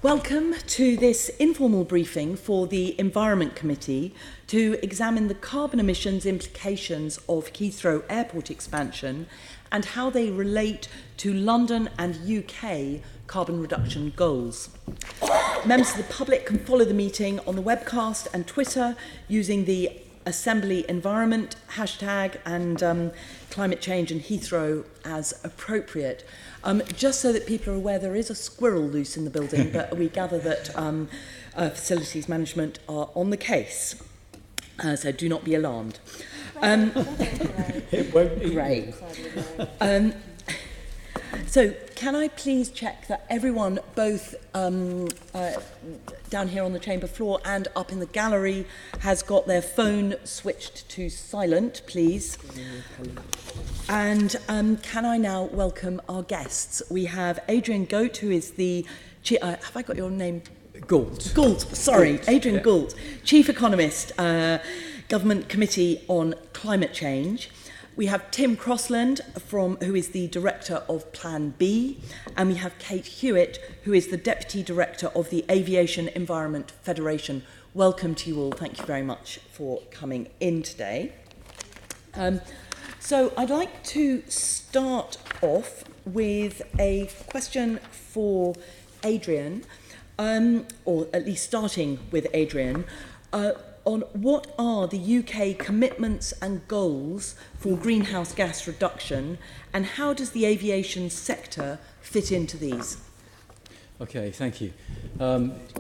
Welcome to this informal briefing for the Environment Committee to examine the carbon emissions implications of Heathrow Airport expansion and how they relate to London and UK carbon reduction goals. Members of the public can follow the meeting on the webcast and Twitter using the Assembly Environment hashtag and climate change and Heathrow as appropriate. Just so that people are aware, there is a squirrel loose in the building, but we gather that facilities management are on the case, so do not be alarmed. It won't be great. So can I please check that everyone, both down here on the chamber floor and up in the gallery, has got their phone switched to silent, please? And can I now welcome our guests? We have Adrian Gault, who is the... have I got your name? Gault. Gault, sorry. Gault. Adrian Yeah. Gault, Chief Economist, Government Committee on Climate Change. We have Tim Crosland, who is the Director of Plan B, and we have Cait Hewitt, who is the Deputy Director of the Aviation Environment Federation. Welcome to you all. Thank you very much for coming in today. So I'd like to start off with a question for Adrian, or at least starting with Adrian, on what are the UK commitments and goals for greenhouse gas reduction, and how does the aviation sector fit into these? Okay, thank you.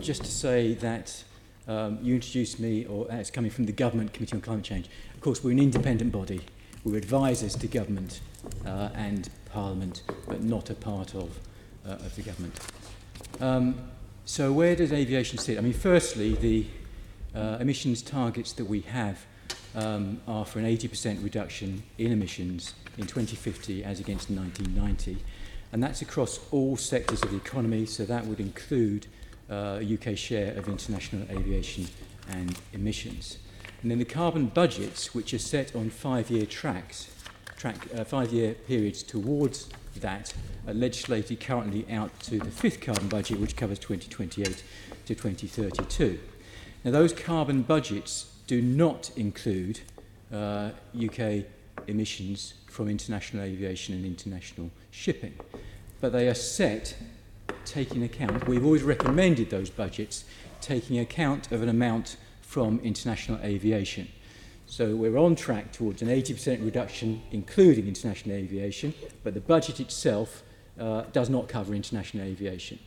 Just to say that you introduced me, or as coming from the Government Committee on Climate Change. Of course, we're an independent body. We're advisors to government and Parliament, but not a part of the government. So where does aviation sit? I mean, firstly, the emissions targets that we have are for an 80% reduction in emissions in 2050 as against 1990. And that's across all sectors of the economy, so that would include a UK share of international aviation and emissions. And then the carbon budgets, which are set on five-year five-year periods towards that, are legislated currently out to the fifth carbon budget, which covers 2028 to 2032. Now, those carbon budgets do not include UK emissions from international aviation and international shipping, but they are set taking account. We've always recommended those budgets taking account of an amount from international aviation. So we're on track towards an 80% reduction, including international aviation, but the budget itself does not cover international aviation.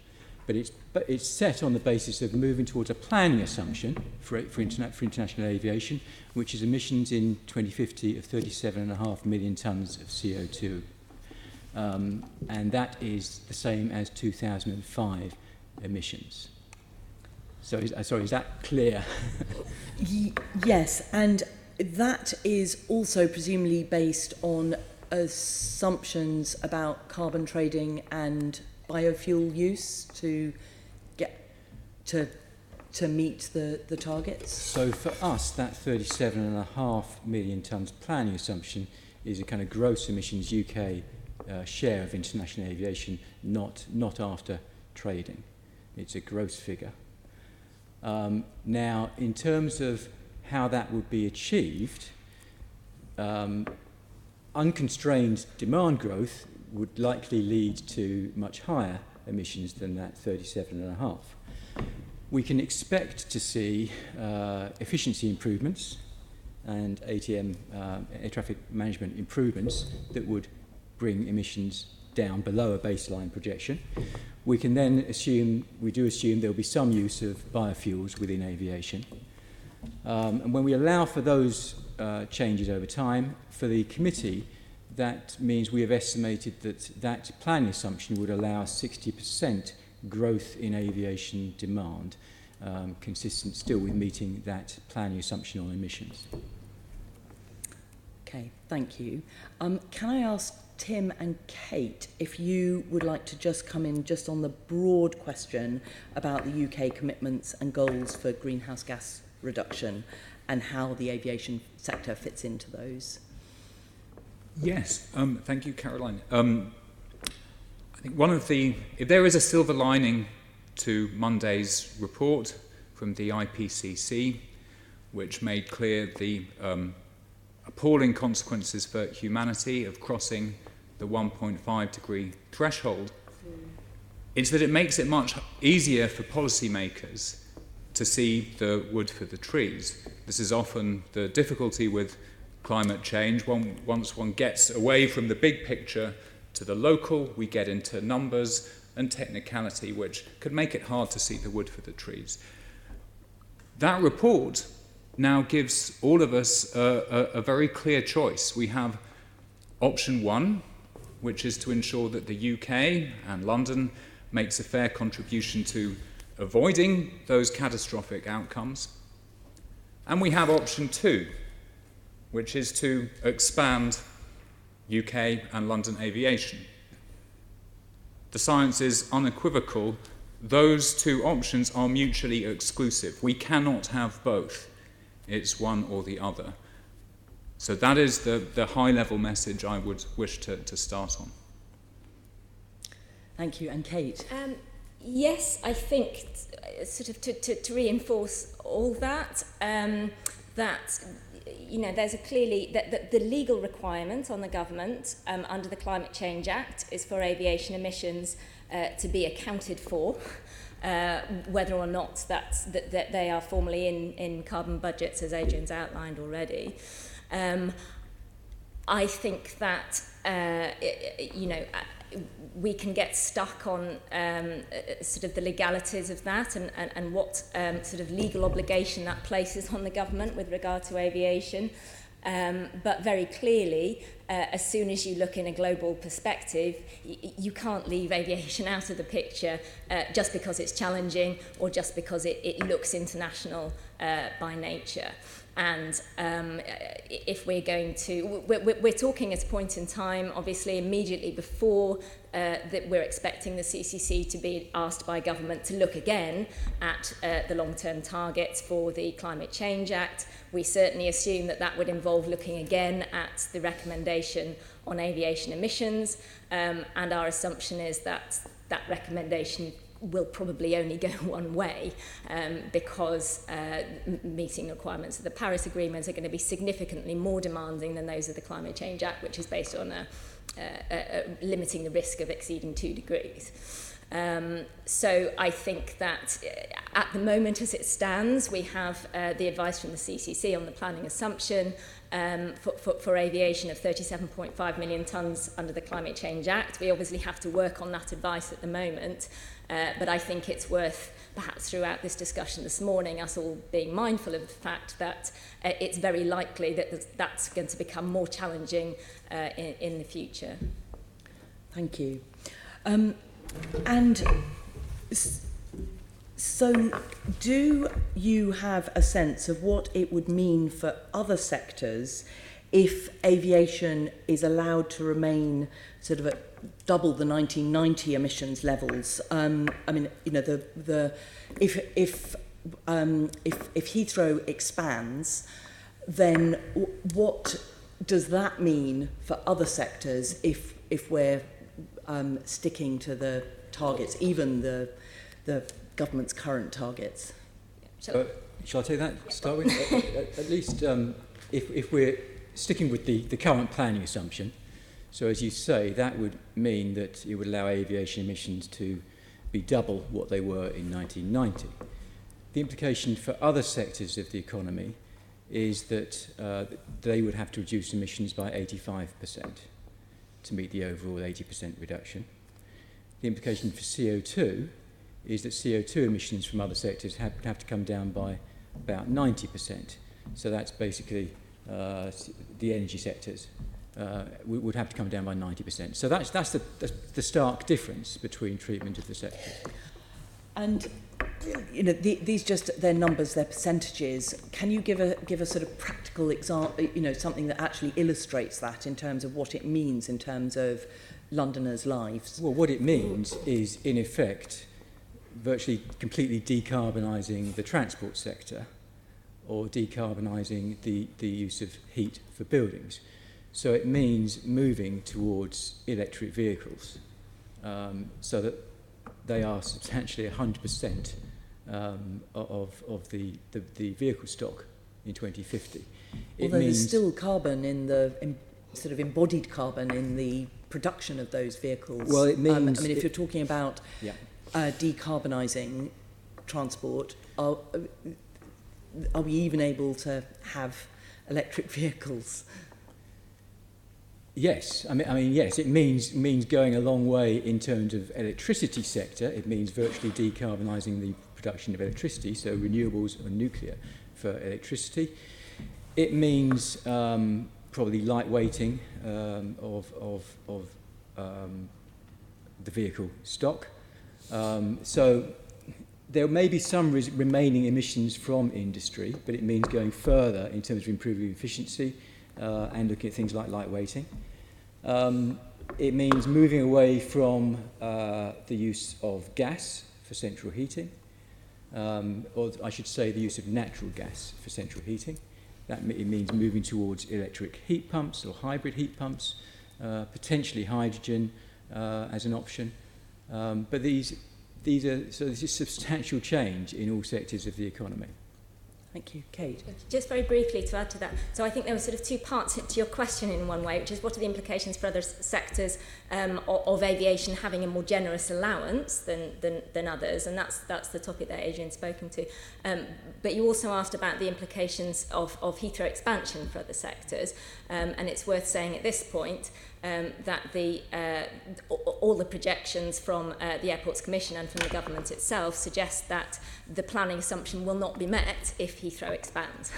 But it's set on the basis of moving towards a planning assumption for international aviation, which is emissions in 2050 of 37.5 million tonnes of CO2. And that is the same as 2005 emissions. So, sorry, is that clear? Yes, and that is also presumably based on assumptions about carbon trading and biofuel use to get to meet the targets? So for us, that 37.5 million tonnes planning assumption is a kind of gross emissions UK share of international aviation, not after trading. It's a gross figure. Now, in terms of how that would be achieved, unconstrained demand growth would likely lead to much higher emissions than that 37.5. We can expect to see efficiency improvements and ATM, air traffic management improvements that would bring emissions down below a baseline projection. We can then assume there will be some use of biofuels within aviation. And when we allow for those changes over time, for the committee, that means we have estimated that planning assumption would allow 60% growth in aviation demand, consistent still with meeting that planning assumption on emissions. Okay, thank you. Can I ask Tim and Cait if you would like to just come in just on the broad question about the UK commitments and goals for greenhouse gas reduction and how the aviation sector fits into those? Yes, thank you, Caroline. I think if there is a silver lining to Monday's report from the IPCC, which made clear the appalling consequences for humanity of crossing the 1.5 degree threshold, it's that it makes it much easier for policymakers to see the wood for the trees. This is often the difficulty with climate change. Once one gets away from the big picture to the local, we get into numbers and technicality, which could make it hard to see the wood for the trees. That report now gives all of us a very clear choice. We have option one, which is to ensure that the UK and London makes a fair contribution to avoiding those catastrophic outcomes. And we have option two, which is to expand UK and London aviation. The science is unequivocal. Those two options are mutually exclusive. We cannot have both. It's one or the other. So that is the high-level message I would wish to start on. Thank you. And Cait? Yes, I think, sort of to reinforce all that, that there's a clearly that the legal requirement on the government under the Climate Change Act is for aviation emissions to be accounted for, whether or not that they are formally in carbon budgets, as Adrian's outlined already. I think that we can get stuck on sort of the legalities of that and what sort of legal obligation that places on the government with regard to aviation. But very clearly, as soon as you look in a global perspective, you can't leave aviation out of the picture just because it's challenging or just because it looks international by nature. And if we're going to, we're talking at a point in time, obviously immediately before that we're expecting the CCC to be asked by government to look again at the long-term targets for the Climate Change Act. We certainly assume that would involve looking again at the recommendation on aviation emissions, and our assumption is that that recommendation will probably only go one way because meeting requirements of the Paris Agreement are going to be significantly more demanding than those of the Climate Change Act, which is based on limiting the risk of exceeding 2 degrees. So I think that at the moment as it stands, we have the advice from the CCC on the planning assumption for aviation of 37.5 million tonnes under the Climate Change Act. We obviously have to work on that advice at the moment, but I think it's worth, perhaps throughout this discussion this morning, us all being mindful of the fact that it's very likely that that's going to become more challenging in the future. Thank you. And so do you have a sense of what it would mean for other sectors if aviation is allowed to remain sort of at double the 1990 emissions levels? I mean, if Heathrow expands, then what does that mean for other sectors if we're sticking to the targets, even the government's current targets? Shall I take that to start with? At least if we're sticking with the current planning assumption, so as you say, that would mean that it would allow aviation emissions to be double what they were in 1990. The implication for other sectors of the economy is that they would have to reduce emissions by 85% to meet the overall 80% reduction. The implication for CO2 is that CO2 emissions from other sectors would have to come down by about 90%. So that's basically the energy sectors would have to come down by 90%. So that's the stark difference between treatment of the sectors. And these just their numbers, their percentages. Can you give a sort of practical example? Something that actually illustrates that in terms of what it means in terms of Londoners' lives. Well, what it means is, in effect, virtually completely decarbonising the transport sector, or decarbonising the use of heat for buildings. So it means moving towards electric vehicles, so that they are substantially 100% of the vehicle stock in 2050. Although there's still carbon in the sort of embodied carbon in the production of those vehicles. Well, it means... I mean, if you're talking about decarbonising transport, are we even able to have electric vehicles? Yes, I mean, yes. It means going a long way in terms of electricity sector. It means virtually decarbonising the production of electricity, so renewables or nuclear for electricity. It means probably lightweighting of the vehicle stock. So there may be some remaining emissions from industry, but it means going further in terms of improving efficiency and looking at things like lightweighting. It means moving away from the use of gas for central heating, or I should say the use of natural gas for central heating. It means moving towards electric heat pumps or hybrid heat pumps, potentially hydrogen as an option. But this is substantial change in all sectors of the economy. Thank you. Cait. Just very briefly to add to that. So I think there were sort of two parts to your question in one way, which is what are the implications for other sectors of aviation having a more generous allowance than others, and that's the topic that Adrian's spoken to. But you also asked about the implications of Heathrow expansion for other sectors, and it's worth saying at this point that all the projections from the Airports Commission and from the government itself suggest that the planning assumption will not be met if Heathrow expands.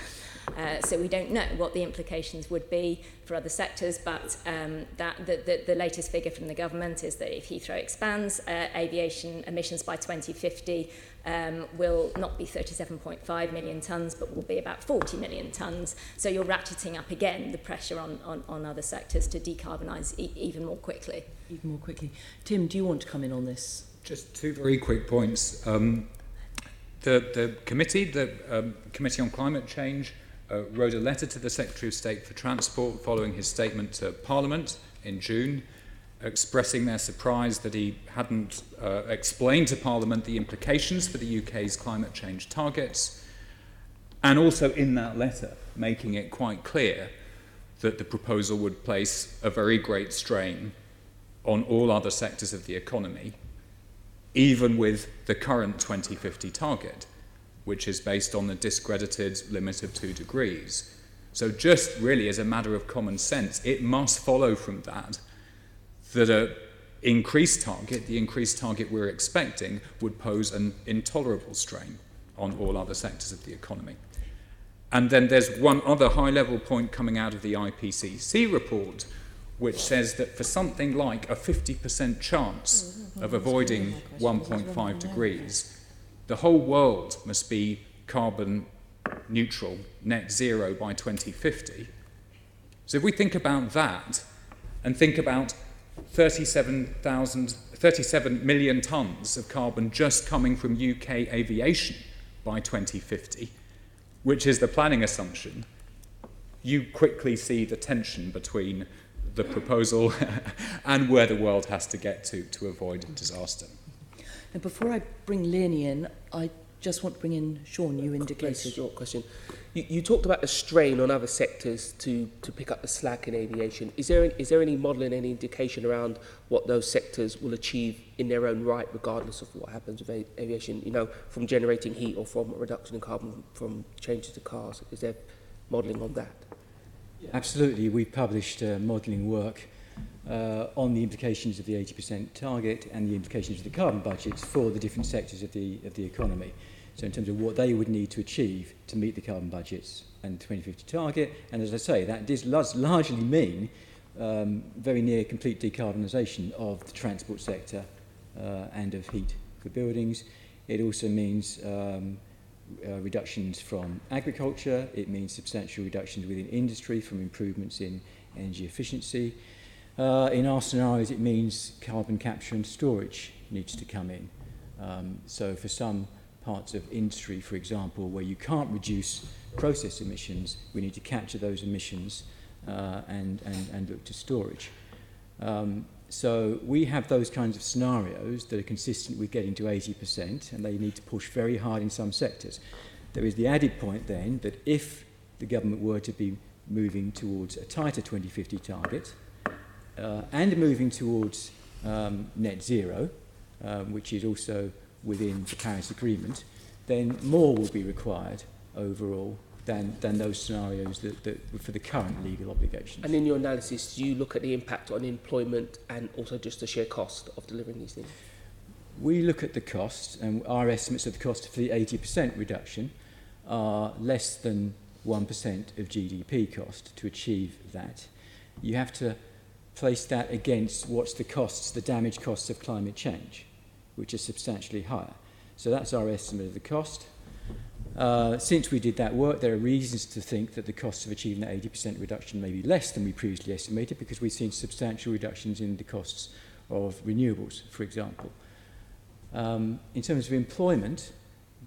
So we don't know what the implications would be for other sectors, but that the latest figure from the government is that if Heathrow expands, aviation emissions by 2050 will not be 37.5 million tonnes, but will be about 40 million tonnes. So you're ratcheting up again the pressure on other sectors to decarbonise even more quickly. Even more quickly. Tim, do you want to come in on this? Just two very quick points. The Committee on Climate Change, wrote a letter to the Secretary of State for Transport following his statement to Parliament in June, expressing their surprise that he hadn't explained to Parliament the implications for the UK's climate change targets, and also in that letter making it quite clear that the proposal would place a very great strain on all other sectors of the economy, even with the current 2050 target, which is based on the discredited limit of 2 degrees. So just really as a matter of common sense, it must follow from that an increased target, the increased target we're expecting, would pose an intolerable strain on all other sectors of the economy. And then there's one other high-level point coming out of the IPCC report, which says that for something like a 50% chance of avoiding 1.5 degrees, the whole world must be carbon neutral, net zero by 2050. So if we think about that and think about 37 million tonnes of carbon just coming from UK aviation by 2050, which is the planning assumption, you quickly see the tension between the proposal and where the world has to get to avoid disaster. And before I bring Leonie in, I just want to bring in Sean. You indicated... Very short question. You talked about the strain on other sectors to pick up the slack in aviation. Is there any modelling, any indication around what those sectors will achieve in their own right, regardless of what happens with aviation, you know, from generating heat or from a reduction in carbon from changes to cars? Is there modelling on that? Absolutely. We've published modelling work on the implications of the 80% target and the implications of the carbon budgets for the different sectors of the economy. So in terms of what they would need to achieve to meet the carbon budgets and the 2050 target. And as I say, that does largely mean very near complete decarbonisation of the transport sector and of heat for buildings. It also means reductions from agriculture. It means substantial reductions within industry from improvements in energy efficiency. In our scenarios, it means carbon capture and storage needs to come in. So for some parts of industry, for example, where you can't reduce process emissions, we need to capture those emissions and look to storage. So we have those kinds of scenarios that are consistent with getting to 80%, and they need to push very hard in some sectors. There is the added point then that if the government were to be moving towards a tighter 2050 target and moving towards net zero, which is also within the Paris Agreement, then more will be required overall than those scenarios that for the current legal obligations. And in your analysis, do you look at the impact on employment and also just the sheer cost of delivering these things? We look at the cost, and our estimates of the cost for the 80% reduction are less than 1% of GDP cost to achieve that. You have to place that against what's the costs, the damage costs of climate change, which are substantially higher. So that's our estimate of the cost. Since we did that work, there are reasons to think that the costs of achieving that 80% reduction may be less than we previously estimated, because we've seen substantial reductions in the costs of renewables, for example. In terms of employment,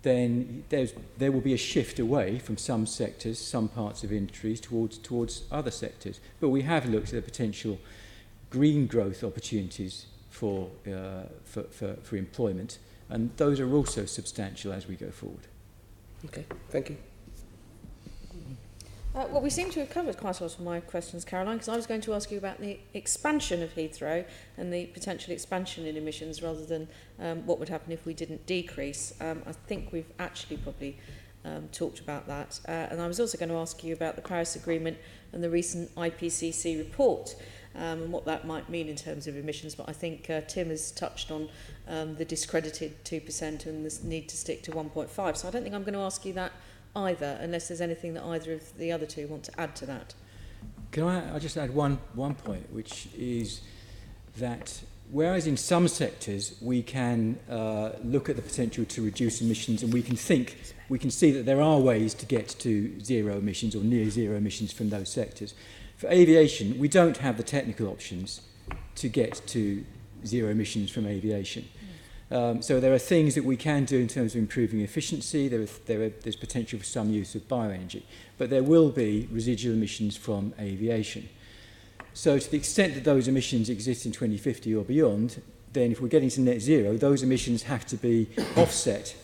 then there will be a shift away from some sectors, some parts of industries, towards other sectors. But we have looked at the potential green growth opportunities for employment, and those are also substantial as we go forward. Okay, thank you. Well, we seem to have covered quite a lot of my questions, Caroline, because I was going to ask you about the expansion of Heathrow and the potential expansion in emissions rather than what would happen if we didn't decrease. I think we've actually probably talked about that. And I was also going to ask you about the Paris Agreement and the recent IPCC report and what that might mean in terms of emissions. But I think Tim has touched on the discredited 2% and the need to stick to 1.5. So I don't think I'm going to ask you that either, unless there's anything that either of the other two want to add to that. Can I just add one point, which is that whereas in some sectors we can look at the potential to reduce emissions, and we can see that there are ways to get to zero emissions or near zero emissions from those sectors. For aviation, we don't have the technical options to get to zero emissions from aviation. So there are things that we can do in terms of improving efficiency. There's potential for some use of bioenergy, but there will be residual emissions from aviation. So to the extent that those emissions exist in 2050 or beyond, then if we're getting to net zero, those emissions have to be offset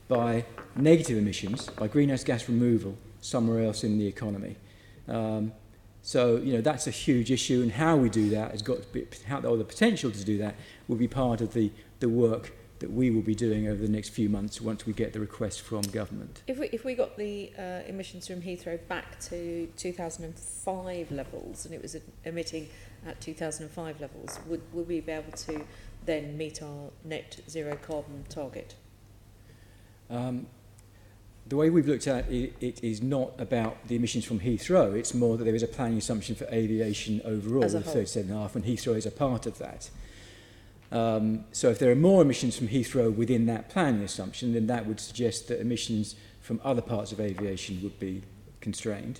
by negative emissions, by greenhouse gas removal somewhere else in the economy. So, that's a huge issue, and how we do that has got to be, or the potential to do that will be part of the work that we will be doing over the next few months once we get the request from government. If we got the emissions from Heathrow back to 2005 levels, and it was emitting at 2005 levels, would we be able to then meet our net zero carbon target? The way we've looked at it, it is not about the emissions from Heathrow. It's more that there is a planning assumption for aviation overall of 37.5, and Heathrow is a part of that. So if there are more emissions from Heathrow within that planning assumption, then that would suggest that emissions from other parts of aviation would be constrained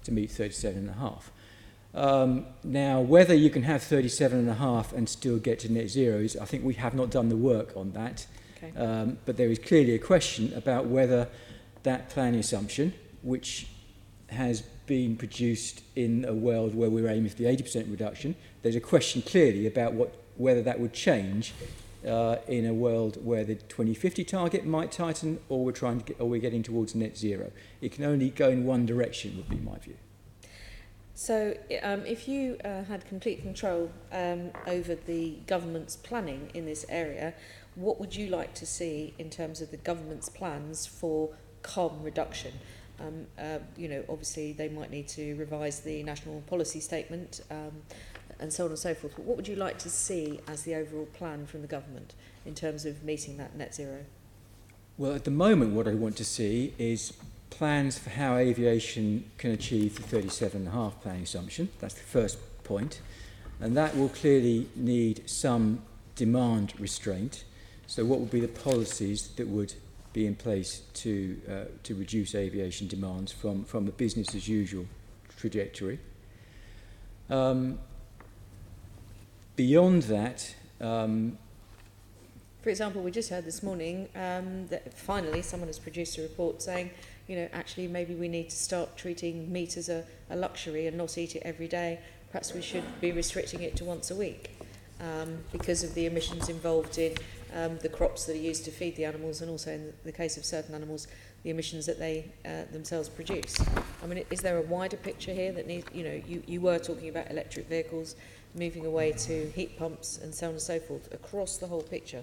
to meet 37.5. Now, whether you can have 37.5 and still get to net zero, I think we have not done the work on that. Okay. But there is clearly a question about whether that planning assumption, which has been produced in a world where we're aiming for the 80% reduction, there's a question clearly about whether that would change in a world where the 2050 target might tighten, or we're getting towards net zero. It can only go in one direction, would be my view. So if you had complete control over the government's planning in this area, what would you like to see in terms of the government's plans for carbon reduction? Obviously they might need to revise the national policy statement and so on and so forth. But what would you like to see as the overall plan from the government in terms of meeting that net zero? Well, at the moment, what I want to see is plans for how aviation can achieve the 37.5 planning assumption. That's the first point. And that will clearly need some demand restraint. So what would be the policies that would be in place to reduce aviation demands from the business as usual trajectory? Beyond that, for example, we just heard this morning that finally someone has produced a report saying, actually maybe we need to start treating meat as a luxury and not eat it every day. Perhaps we should be restricting it to once a week. because of the emissions involved in the crops that are used to feed the animals, and also in the case of certain animals, the emissions that they themselves produce. I mean, is there a wider picture here that needs, you were talking about electric vehicles moving away to heat pumps and so on and so forth, across the whole picture?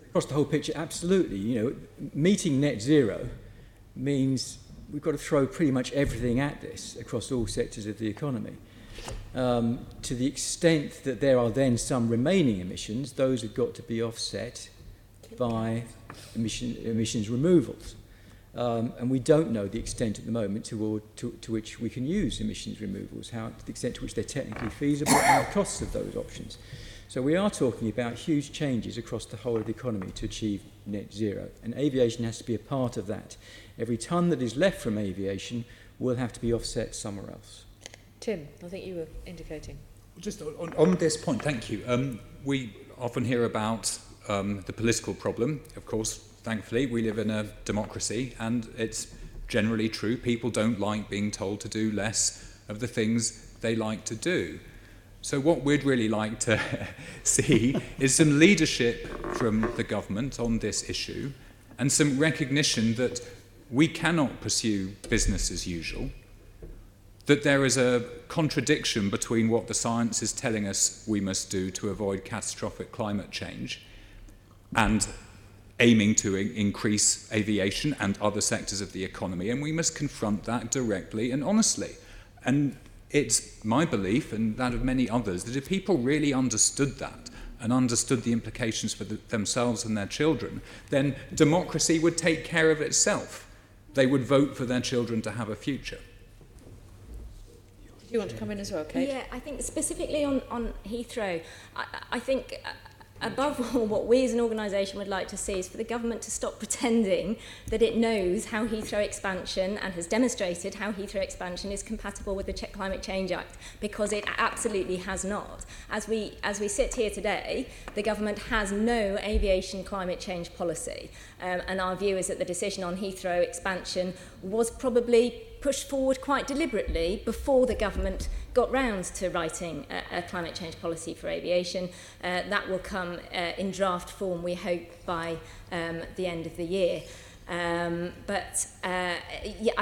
Across the whole picture, absolutely. Meeting net zero means we've got to throw pretty much everything at this across all sectors of the economy. To the extent that there are then some remaining emissions, those have got to be offset by emissions removals. And we don't know the extent at the moment to which we can use emissions removals, to the extent to which they're technically feasible, and the costs of those options. So we are talking about huge changes across the whole of the economy to achieve net zero, and aviation has to be a part of that. Every tonne that is left from aviation will have to be offset somewhere else. Tim, I think you were indicating. Just on this point, thank you. We often hear about the political problem. Of course, thankfully, we live in a democracy, and it's generally true. People don't like being told to do less of the things they like to do. So what we'd really like to see is some leadership from the government on this issue, and some recognition that we cannot pursue business as usual, that there is a contradiction between what the science is telling us we must do to avoid catastrophic climate change and aiming to increase aviation and other sectors of the economy, and we must confront that directly and honestly. And it's my belief, and that of many others, that if people really understood that and understood the implications for themselves and their children, then democracy would take care of itself. They would vote for their children to have a future. Do you want to come in as well, Cait? Yeah, I think specifically on Heathrow, I think above all, what we as an organisation would like to see is for the government to stop pretending that it knows how Heathrow expansion, and has demonstrated how Heathrow expansion is compatible with the Climate Change Act, because it absolutely has not. As we sit here today, the government has no aviation climate change policy, and our view is that the decision on Heathrow expansion was probably pushed forward quite deliberately before the government got round to writing a climate change policy for aviation. That will come in draft form, we hope, by the end of the year. I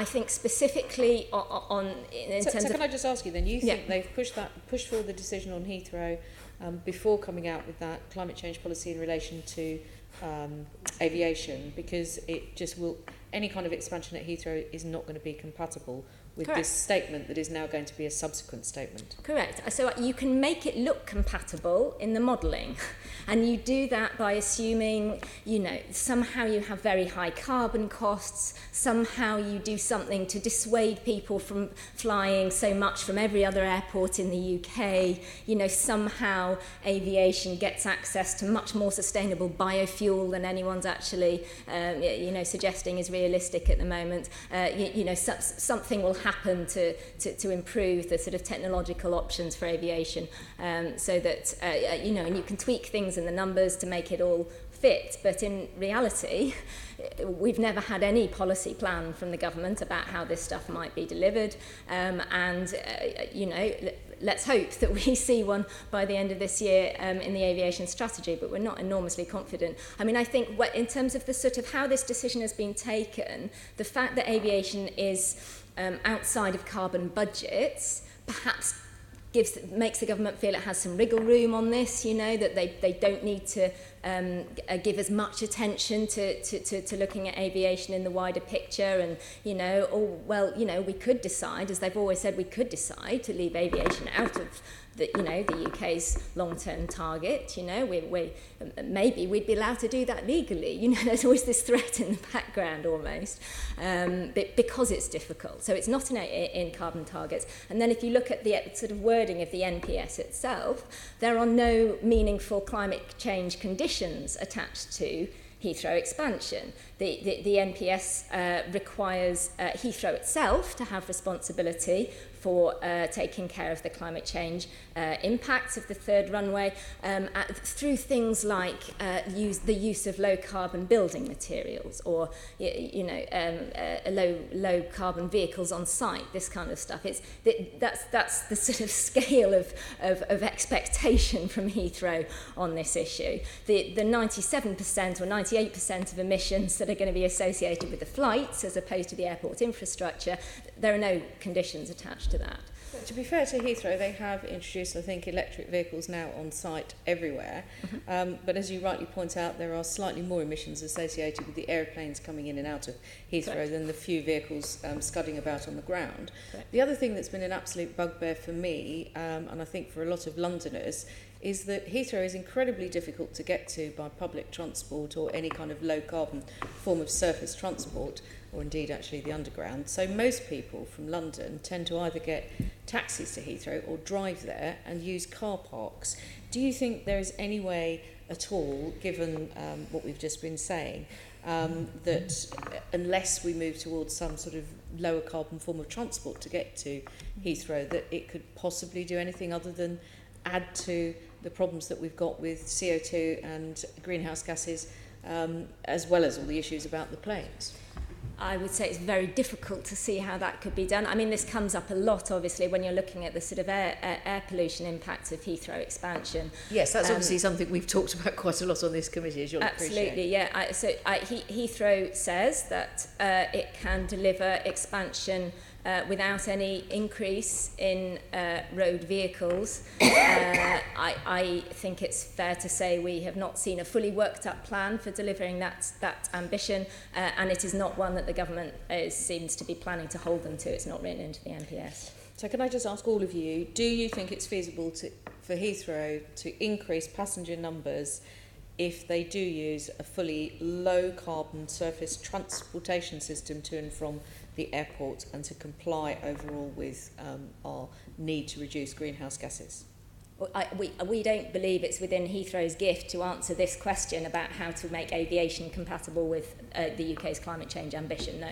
think specifically on in terms of... Can I just ask you then, you think they've pushed forward the decision on Heathrow before coming out with that climate change policy in relation to aviation, because it just will... Any kind of expansion at Heathrow is not going to be compatible with this statement that is now going to be a subsequent statement. Correct. So you can make it look compatible in the modelling, and you do that by assuming, somehow you have very high carbon costs, somehow you do something to dissuade people from flying so much from every other airport in the UK, somehow aviation gets access to much more sustainable biofuel than anyone's actually, suggesting is realistic at the moment. Something will happen to improve the sort of technological options for aviation, so that and you can tweak things in the numbers to make it all fit, but in reality we've never had any policy plan from the government about how this stuff might be delivered, let's hope that we see one by the end of this year in the aviation strategy, but we're not enormously confident. I mean, I think in terms of the sort of how this decision has been taken, the fact that aviation is outside of carbon budgets perhaps makes the government feel it has some wriggle room on this, that they don't need to give as much attention to looking at aviation in the wider picture, and we could decide, as they've always said, we could decide to leave aviation out of the UK's long-term target. Maybe we'd be allowed to do that legally. There's always this threat in the background almost, because it's difficult. So it's not in carbon targets. And then if you look at the sort of wording of the NPS itself, there are no meaningful climate change conditions attached to Heathrow expansion. The NPS requires Heathrow itself to have responsibility for taking care of the climate change impacts of the third runway through things like the use of low carbon building materials, or low carbon vehicles on site, this kind of stuff. That's the sort of scale of expectation from Heathrow on this issue. The 97% or 98% of emissions that are going to be associated with the flights as opposed to the airport infrastructure, there are no conditions attached to that. To be fair to Heathrow, they have introduced, I think, electric vehicles now on site everywhere. But as you rightly point out, there are slightly more emissions associated with the aeroplanes coming in and out of Heathrow Correct. than the few vehicles scudding about on the ground. Correct. The other thing that's been an absolute bugbear for me, and I think for a lot of Londoners, is that Heathrow is incredibly difficult to get to by public transport or any kind of low-carbon form of surface transport, or indeed actually the underground. So most people from London tend to either get taxis to Heathrow or drive there and use car parks. Do you think there is any way at all, given what we've just been saying, that unless we move towards some sort of lower carbon form of transport to get to Heathrow, that it could possibly do anything other than add to the problems that we've got with CO2 and greenhouse gases, as well as all the issues about the planes? I would say it's very difficult to see how that could be done. I mean, this comes up a lot, obviously, when you're looking at the sort of air pollution impacts of Heathrow expansion. Yes, that's obviously something we've talked about quite a lot on this committee, as you'll appreciate. Absolutely, yeah. Heathrow says that it can deliver expansion without any increase in road vehicles. I think it's fair to say we have not seen a fully worked up plan for delivering that ambition, and it is not one that the government seems to be planning to hold them to. It's not written into the NPS. So can I just ask all of you, do you think it's feasible for Heathrow to increase passenger numbers if they do use a fully low carbon surface transportation system to and from the airport, and to comply overall with our need to reduce greenhouse gases? We don't believe it's within Heathrow's gift to answer this question about how to make aviation compatible with the UK's climate change ambition, no.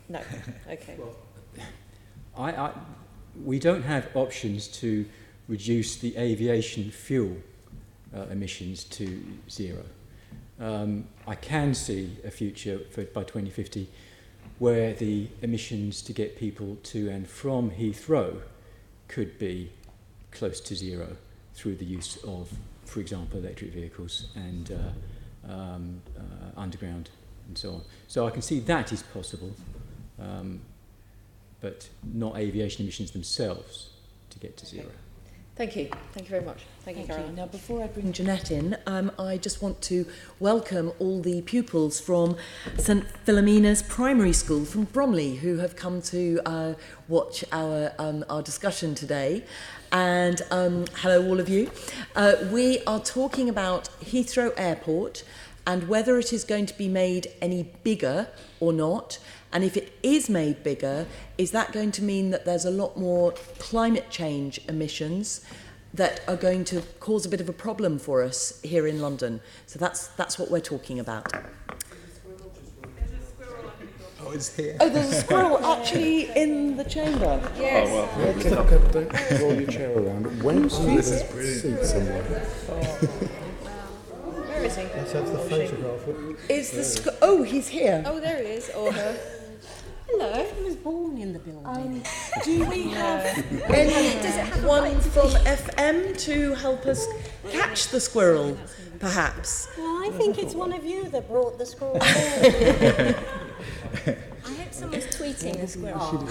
No, okay. Well, we don't have options to reduce the aviation fuel emissions to zero. I can see a future by 2050 where the emissions to get people to and from Heathrow could be close to zero through the use of, for example, electric vehicles and underground and so on. So I can see that is possible, but not aviation emissions themselves to get to zero. Thank you. Thank you very much. Thank you, Caroline. Now, before I bring Jeanette in, I just want to welcome all the pupils from St Philomena's Primary School from Bromley who have come to watch our discussion today. And hello, all of you. We are talking about Heathrow Airport and whether it is going to be made any bigger or not. And if it is made bigger, is that going to mean that there's a lot more climate change emissions that are going to cause a bit of a problem for us here in London? So that's what we're talking about. Oh, it's here. Oh, there's a squirrel actually in the chamber. Yes. Oh, well. Don't roll your chair around. When this is brilliant. Seat somewhere. Where is he? Let's have the photograph. Is the oh, he's here. Oh, there he is, or her. Hello. He was born in the building. Do we have anyone from FM to help us catch the squirrel, perhaps? Well, I think it's one of you that brought the squirrel. I hope someone's tweeting the squirrel.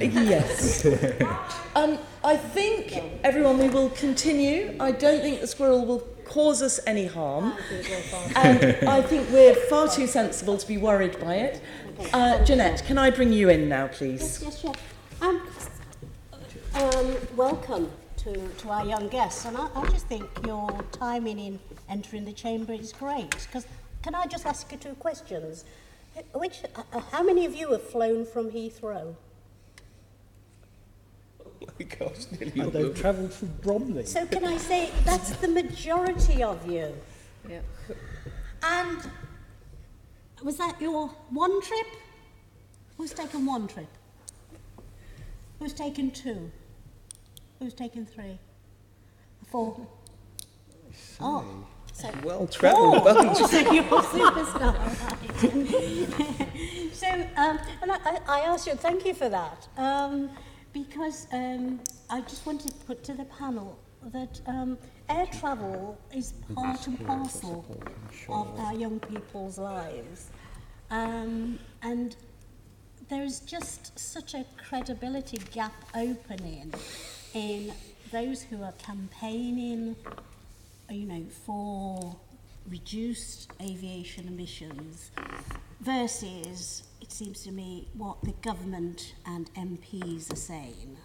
Yes. I think, everyone, we will continue. I don't think the squirrel will cause us any harm. And I think we're far too sensible to be worried by it. Jeanette, can I bring you in now, please? Yes, sure. Welcome to our young guests. And I just think your timing in entering the chamber is great. Because can I just ask you two questions? How many of you have flown from Heathrow? Oh my gosh, And they've travelled from Bromley. So can I say that's the majority of you? Yeah. And was that your one trip? Who's taken one trip? Who's taken two? Who's taken three? Four? Oh, so well-travelled bunch. So you're a superstar, right? So, and I asked you, thank you for that, because I just wanted to put to the panel that air travel is part and parcel of our young people's lives. And there is just such a credibility gap opening in those who are campaigning, you know, for reduced aviation emissions versus, it seems to me, what the government and MPs are saying.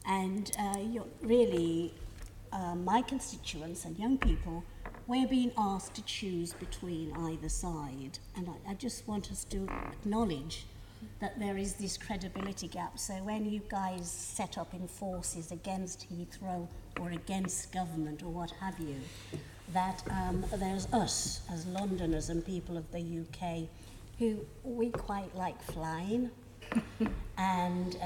And you're really, my constituents and young people, we're being asked to choose between either side. And I just want us to acknowledge that there is this credibility gap. So when you guys set up in forces against Heathrow or against government or what have you, that there's us as Londoners and people of the UK who we quite like flying. And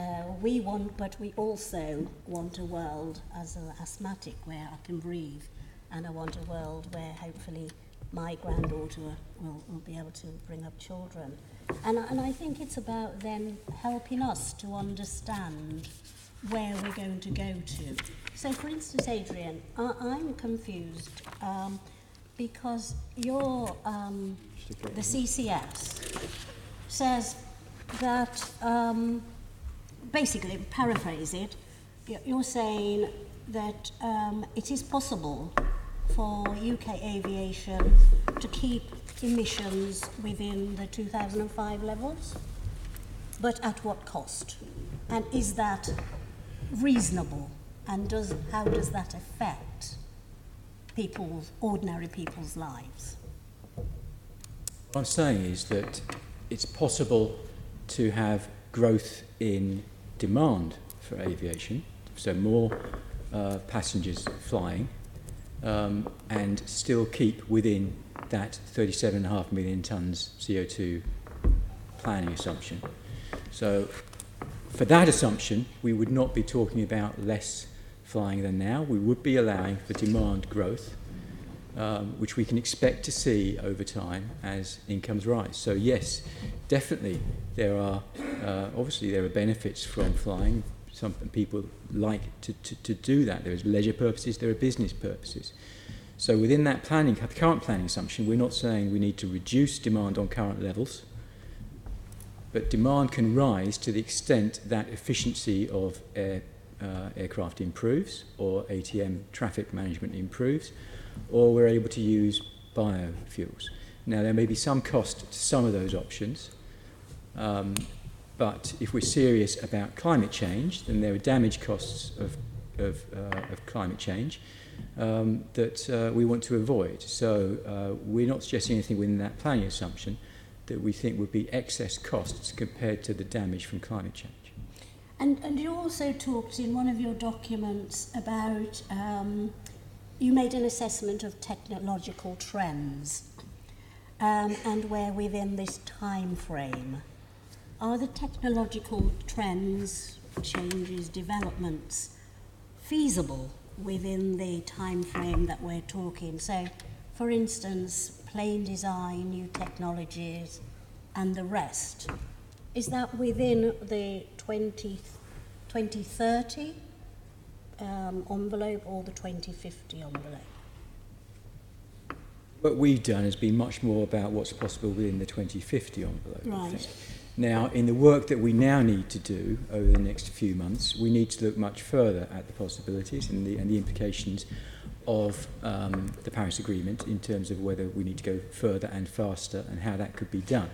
we want, but we also want a world as an asthmatic where I can breathe, and I want a world where hopefully my granddaughter will be able to bring up children. And I think it's about them helping us to understand where we're going to go to. So for instance, Adrian, I'm confused because your the CCS says that, basically, paraphrase it, you're saying that it is possible for UK aviation to keep emissions within the 2005 levels, but at what cost? And is that reasonable? And how does that affect ordinary people's lives? What I'm saying is that it's possible to have growth in demand for aviation, so more passengers flying, and still keep within that 37.5 million tonnes CO2 planning assumption. So for that assumption, we would not be talking about less flying than now. We would be allowing for demand growth, which we can expect to see over time as incomes rise. So yes, definitely there are, obviously there are benefits from flying. Some people like to do that. There is leisure purposes, there are business purposes. So within that planning, current planning assumption, we're not saying we need to reduce demand on current levels, but demand can rise to the extent that efficiency of aircraft improves, or ATM traffic management improves, or we're able to use biofuels. Now, there may be some cost to some of those options, but if we're serious about climate change, then there are damage costs of climate change that we want to avoid. So we're not suggesting anything within that planning assumption that we think would be excess costs compared to the damage from climate change. And you also talked in one of your documents about, you made an assessment of technological trends and where within this time frame. Are the technological trends, changes, developments feasible within the time frame that we're talking? So, for instance, plane design, new technologies, and the rest. Is that within the 2030 envelope or the 2050 envelope? What we've done has been much more about what's possible within the 2050 envelope. Right. Now, in the work that we now need to do over the next few months, we need to look much further at the possibilities and the implications of the Paris Agreement in terms of whether we need to go further and faster and how that could be done.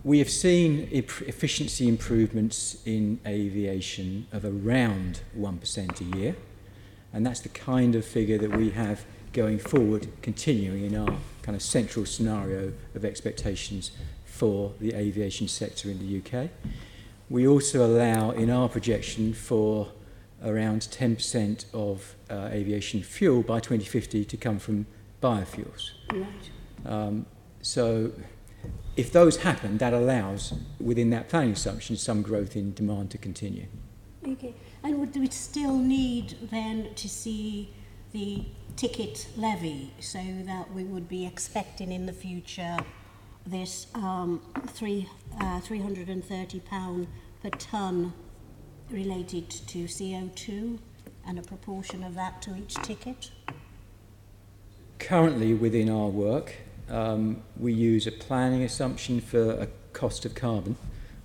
We have seen efficiency improvements in aviation of around 1% a year, and that's the kind of figure that we have going forward, continuing in our kind of central scenario of expectations for the aviation sector in the UK. We also allow in our projection for around 10% of aviation fuel by 2050 to come from biofuels. Right. So If those happen, that allows, within that planning assumption, some growth in demand to continue. Okay. And would we still need then to see the ticket levy, so that we would be expecting in the future this £330 per tonne related to CO2 and a proportion of that to each ticket? Currently, within our work, we use a planning assumption for a cost of carbon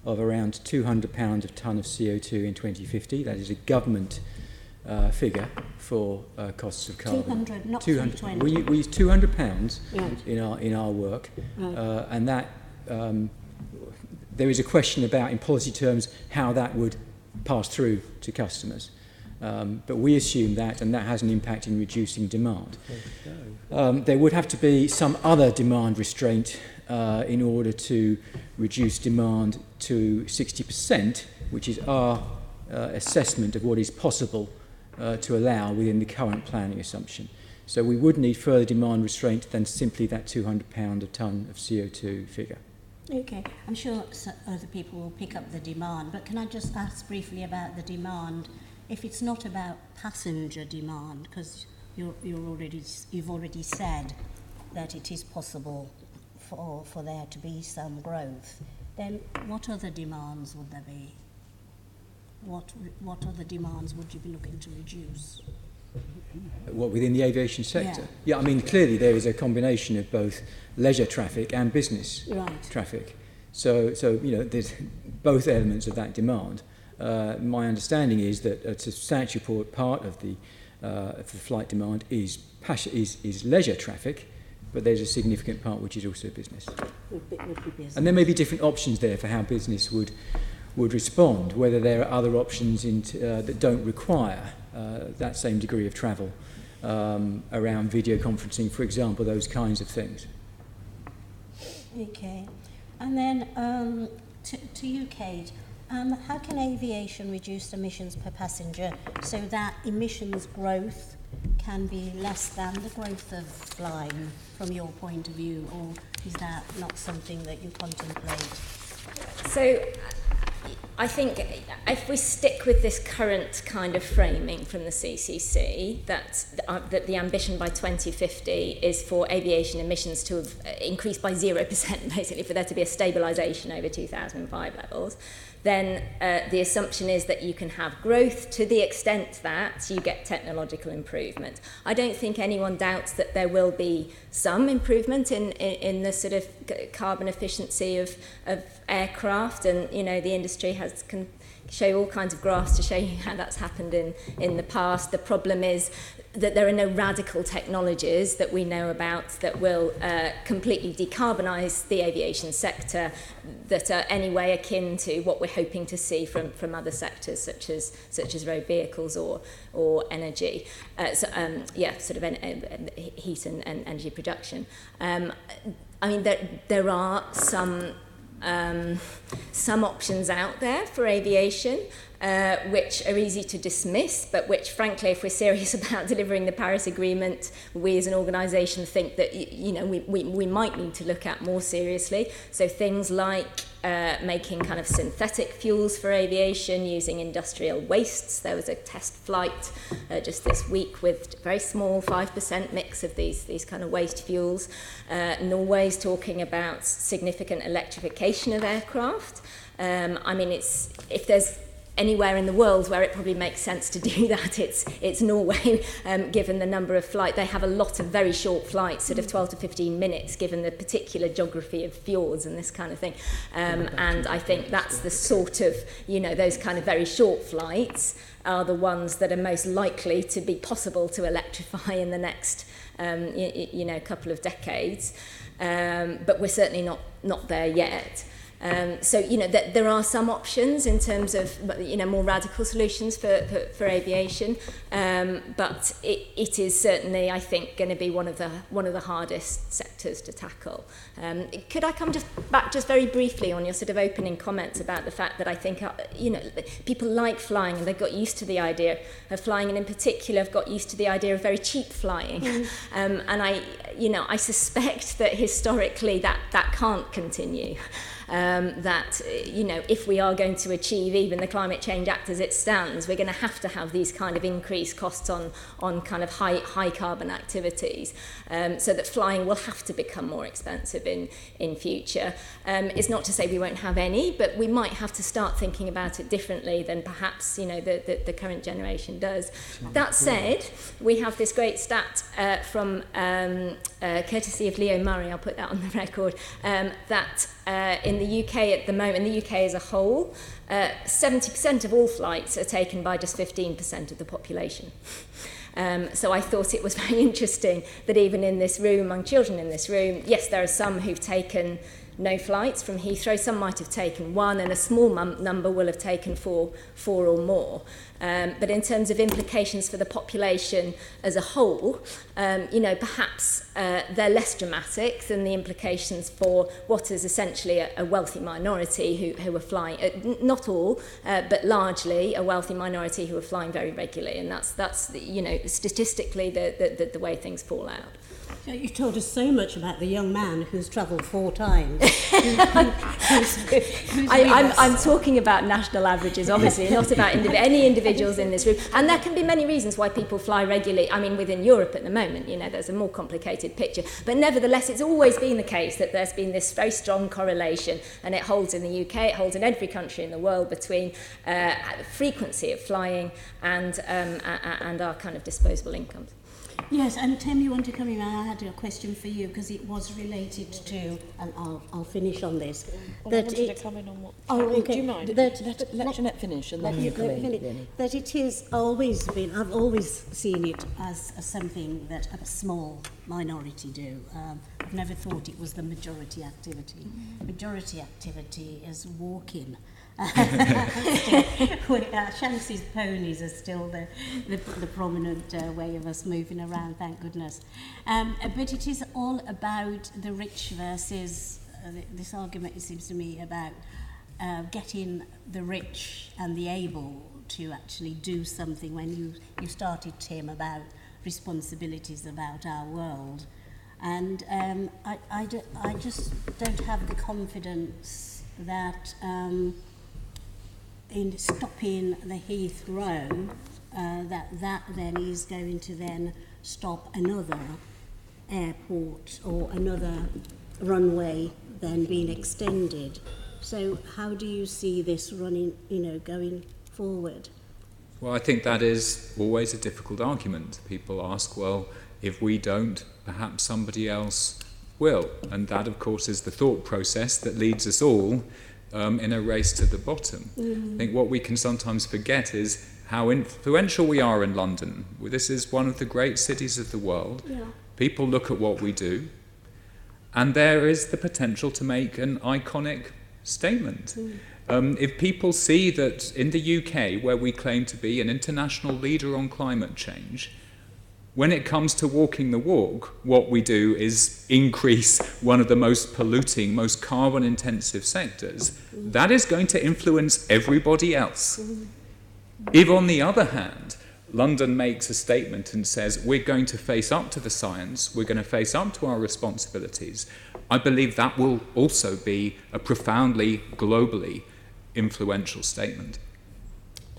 of around £200 a tonne of CO2 in 2050. That is a government figure for costs of carbon. 200, not 200. 320. We use £200 Right. in our work, Right. and that there is a question about, in policy terms, how that would pass through to customers. But we assume that, and that has an impact in reducing demand. There would have to be some other demand restraint in order to reduce demand to 60%, which is our assessment of what is possible to allow within the current planning assumption. So we would need further demand restraint than simply that £200 a tonne of CO2 figure. Okay, I'm sure other people will pick up the demand, but can I just ask briefly about the demand? If it's not about passenger demand, because you've already said that it is possible for there to be some growth, then what other demands would there be? What other demands would you be looking to reduce? What, within the aviation sector? Yeah. I mean, clearly there is a combination of both leisure traffic and business traffic. So there's both elements of that demand. My understanding is that a substantial part of the flight demand is leisure traffic, but there's a significant part which is also business. Would be business. And there may be different options there for how business would respond, whether there are other options that don't require that same degree of travel around video conferencing, for example, those kinds of things. Okay. And then to you, Cait, how can aviation reduce emissions per passenger so that emissions growth can be less than the growth of flying from your point of view, or is that not something that you contemplate? So I think if we stick with this current kind of framing from the CCC, that the ambition by 2050 is for aviation emissions to have increased by 0%, basically, for there to be a stabilisation over 2005 levels, then the assumption is that you can have growth to the extent that you get technological improvement. I don't think anyone doubts that there will be some improvement in the sort of carbon efficiency of aircraft, and the industry can show all kinds of graphs to show you how that's happened in the past. The problem is that there are no radical technologies that we know about that will completely decarbonise the aviation sector that are anyway akin to what we're hoping to see from other sectors such as road vehicles or energy. Sort of heat and energy production. I mean, there are some options out there for aviation which are easy to dismiss, but which, frankly, if we're serious about delivering the Paris Agreement, we as an organisation think that we might need to look at more seriously. So things like making kind of synthetic fuels for aviation using industrial wastes. There was a test flight just this week with a very small 5% mix of these kind of waste fuels. Norway's talking about significant electrification of aircraft. I mean, if there's anywhere in the world where it probably makes sense to do that, it's Norway, given the number of flights. They have a lot of very short flights, sort of 12 to 15 minutes, given the particular geography of fjords and this kind of thing. And I think that's the sort of, those kind of very short flights are the ones that are most likely to be possible to electrify in the next, couple of decades. But we're certainly not there yet. So, that there are some options in terms of, more radical solutions for aviation, but it is certainly, I think, going to be one of the hardest sectors to tackle. Could I come back just very briefly on your sort of opening comments about the fact that I think, people like flying and they've got used to the idea of flying, and in particular have got used to the idea of very cheap flying. And I suspect that historically that can't continue. That if we are going to achieve even the Climate Change Act as it stands, we're going to have these kind of increased costs on kind of high carbon activities, so that flying will have to become more expensive in future. It's not to say we won't have any, but we might have to start thinking about it differently than perhaps the current generation does. That said, we have this great stat from courtesy of Leo Murray, I'll put that on the record, that in the UK at the moment, in the UK as a whole, 70% of all flights are taken by just 15% of the population. So I thought it was very interesting that even in this room, among children in this room, yes, there are some who've taken no flights from Heathrow, some might have taken one, and a small number will have taken four or more. But in terms of implications for the population as a whole, perhaps they're less dramatic than the implications for what is essentially a wealthy minority who are flying, not all, but largely a wealthy minority who are flying very regularly, and that's statistically the way things fall out. You told us so much about the young man who's travelled 4 times. I'm talking about national averages, obviously, not about any individuals in this room. And there can be many reasons why people fly regularly. I mean, within Europe at the moment, there's a more complicated picture. But nevertheless, it's always been the case that there's been this very strong correlation, and it holds in the UK, it holds in every country in the world, between frequency of flying and our kind of disposable incomes. Yes, and Tim, you want to come in? I had a question for you because it was related to, and I'll finish on this. Well, I wanted to come in on what... Oh, okay. Do you mind? Let Jeanette finish and then you come in. That it has always been, I've always seen it as something that a small minority do. I've never thought it was the majority activity. Majority activity is walking. Shanxie's ponies are still the prominent way of us moving around, thank goodness. But it is all about the rich versus this argument, it seems to me, about getting the rich and the able to actually do something. When you started, Tim, about responsibilities about our world, and I just don't have the confidence that in stopping the Heathrow, that then is going to then stop another airport or another runway then being extended. So how do you see this running, going forward? Well, I think that is always a difficult argument. People ask, well, if we don't, perhaps somebody else will. And that, of course, is the thought process that leads us all in a race to the bottom. I think what we can sometimes forget is how influential we are in London. This is one of the great cities of the world. Yeah. People look at what we do, and there is the potential to make an iconic statement. If people see that in the UK, where we claim to be an international leader on climate change, when it comes to walking the walk, what we do is increase one of the most polluting, most carbon-intensive sectors. That is going to influence everybody else. If, on the other hand, London makes a statement and says, we're going to face up to the science, we're going to face up to our responsibilities, I believe that will also be a profoundly, globally influential statement.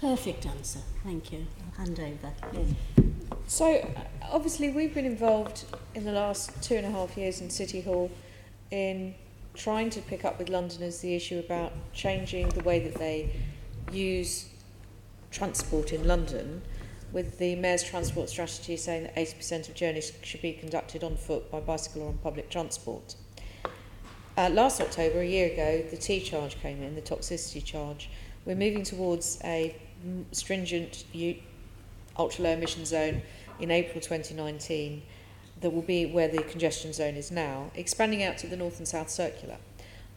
Perfect answer. Thank you. I'll hand over. Yeah. So, obviously, we've been involved in the last 2.5 years in City Hall in trying to pick up with Londoners the issue about changing the way that they use transport in London, with the Mayor's transport strategy saying that 80% of journeys should be conducted on foot, by bicycle or on public transport. Last October, a year ago, the T charge came in, the toxicity charge. We're moving towards a stringent ultra-low emission zone in April 2019 that will be where the congestion zone is now, expanding out to the North and South Circular.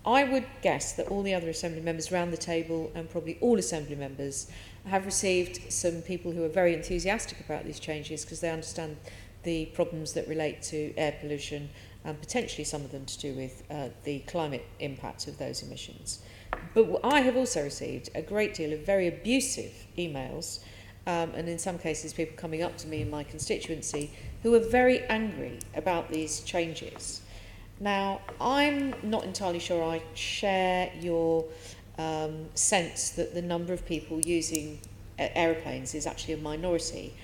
I would guess that all the other Assembly members around the table, and probably all Assembly members, have received some people who are very enthusiastic about these changes because they understand the problems that relate to air pollution and potentially some of them to do with the climate impact of those emissions. But I have also received a great deal of very abusive emails, and in some cases people coming up to me in my constituency who are very angry about these changes. Now, I'm not entirely sure I share your sense that the number of people using aeroplanes is actually a minority.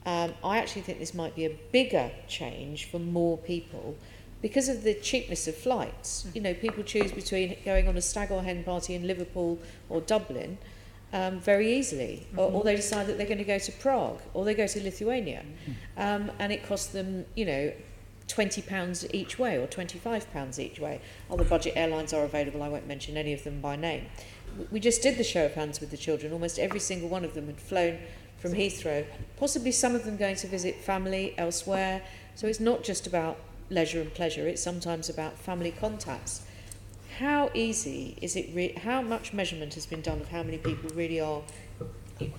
I actually think this might be a bigger change for more people because of the cheapness of flights. You know, people choose between going on a stag or hen party in Liverpool or Dublin very easily, or they decide that they're going to go to Prague or they go to Lithuania, and it costs them, you know, £20 each way or £25 each way. Other budget airlines are available. I won't mention any of them by name. We just did the show of hands with the children. Almost every single one of them had flown from Heathrow, possibly some of them going to visit family elsewhere. So it's not just about leisure and pleasure, it's sometimes about family contacts. How easy is it, how much measurement has been done of how many people really are,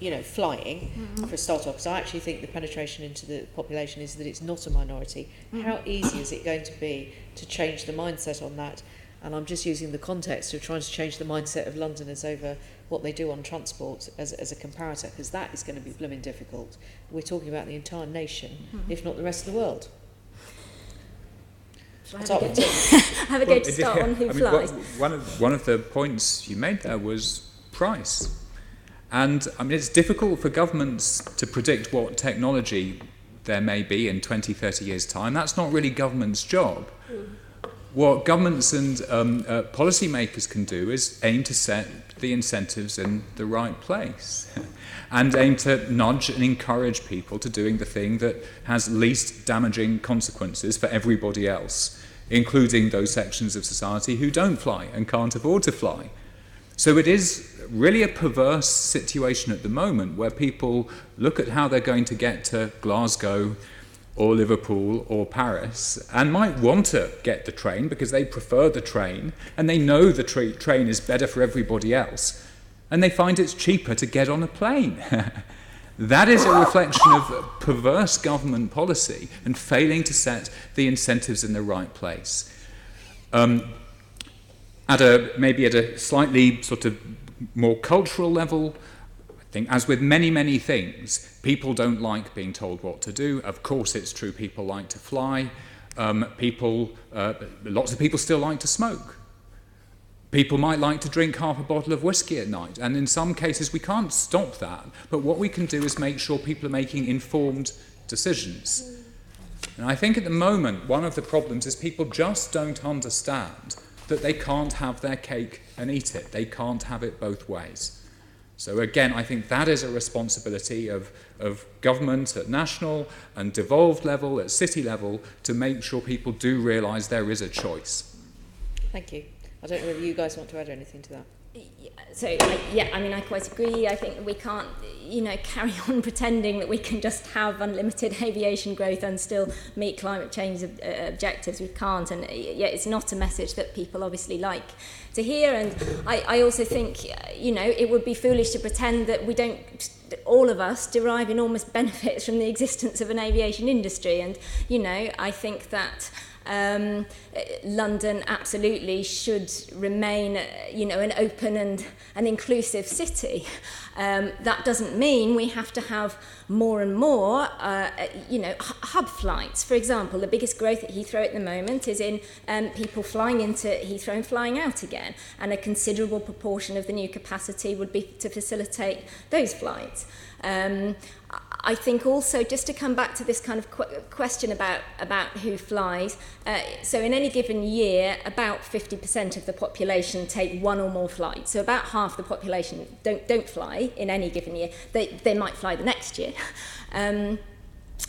you know, flying, for a start off? Because I actually think the penetration into the population is that it's not a minority. How easy is it going to be to change the mindset on that? And I'm just using the context of trying to change the mindset of Londoners over what they do on transport as a comparator, because that is going to be blooming difficult. We're talking about the entire nation, if not the rest of the world. Have a go to start on who flies. One of the points you made there was price. And I mean, it's difficult for governments to predict what technology there may be in 20, 30 years' time. That's not really government's job. What governments and policymakers can do is aim to set the incentives in the right place and aim to nudge and encourage people to doing the thing that has least damaging consequences for everybody else, including those sections of society who don't fly and can't afford to fly. So it is really a perverse situation at the moment where people look at how they're going to get to Glasgow or Liverpool or Paris and might want to get the train because they prefer the train and they know the train is better for everybody else, and they find it's cheaper to get on a plane. That is a reflection of perverse government policy and failing to set the incentives in the right place. Maybe at a slightly sort of more cultural level, I think, as with many, many things, people don't like being told what to do. Of course, it's true, people like to fly. Lots of people still like to smoke. People might like to drink half a bottle of whiskey at night, and in some cases we can't stop that, but what we can do is make sure people are making informed decisions. And I think at the moment one of the problems is people just don't understand that they can't have their cake and eat it. They can't have it both ways. So again, I think that is a responsibility of government at national and devolved level, at city level, to make sure people do realise there is a choice. Thank you. I don't know whether you guys want to add anything to that. So, I quite agree. I think we can't, carry on pretending that we can just have unlimited aviation growth and still meet climate change objectives. We can't, and it's not a message that people obviously like to hear. And I also think, it would be foolish to pretend that we don't, all of us, derive enormous benefits from the existence of an aviation industry. And, I think that London absolutely should remain, an open and an inclusive city. That doesn't mean we have to have more and more, hub flights. For example, the biggest growth at Heathrow at the moment is in people flying into Heathrow and flying out again, and a considerable proportion of the new capacity would be to facilitate those flights. I think also, just to come back to this kind of question about who flies, so in any given year, about 50% of the population take one or more flights. So about half the population don't fly in any given year. They might fly the next year. And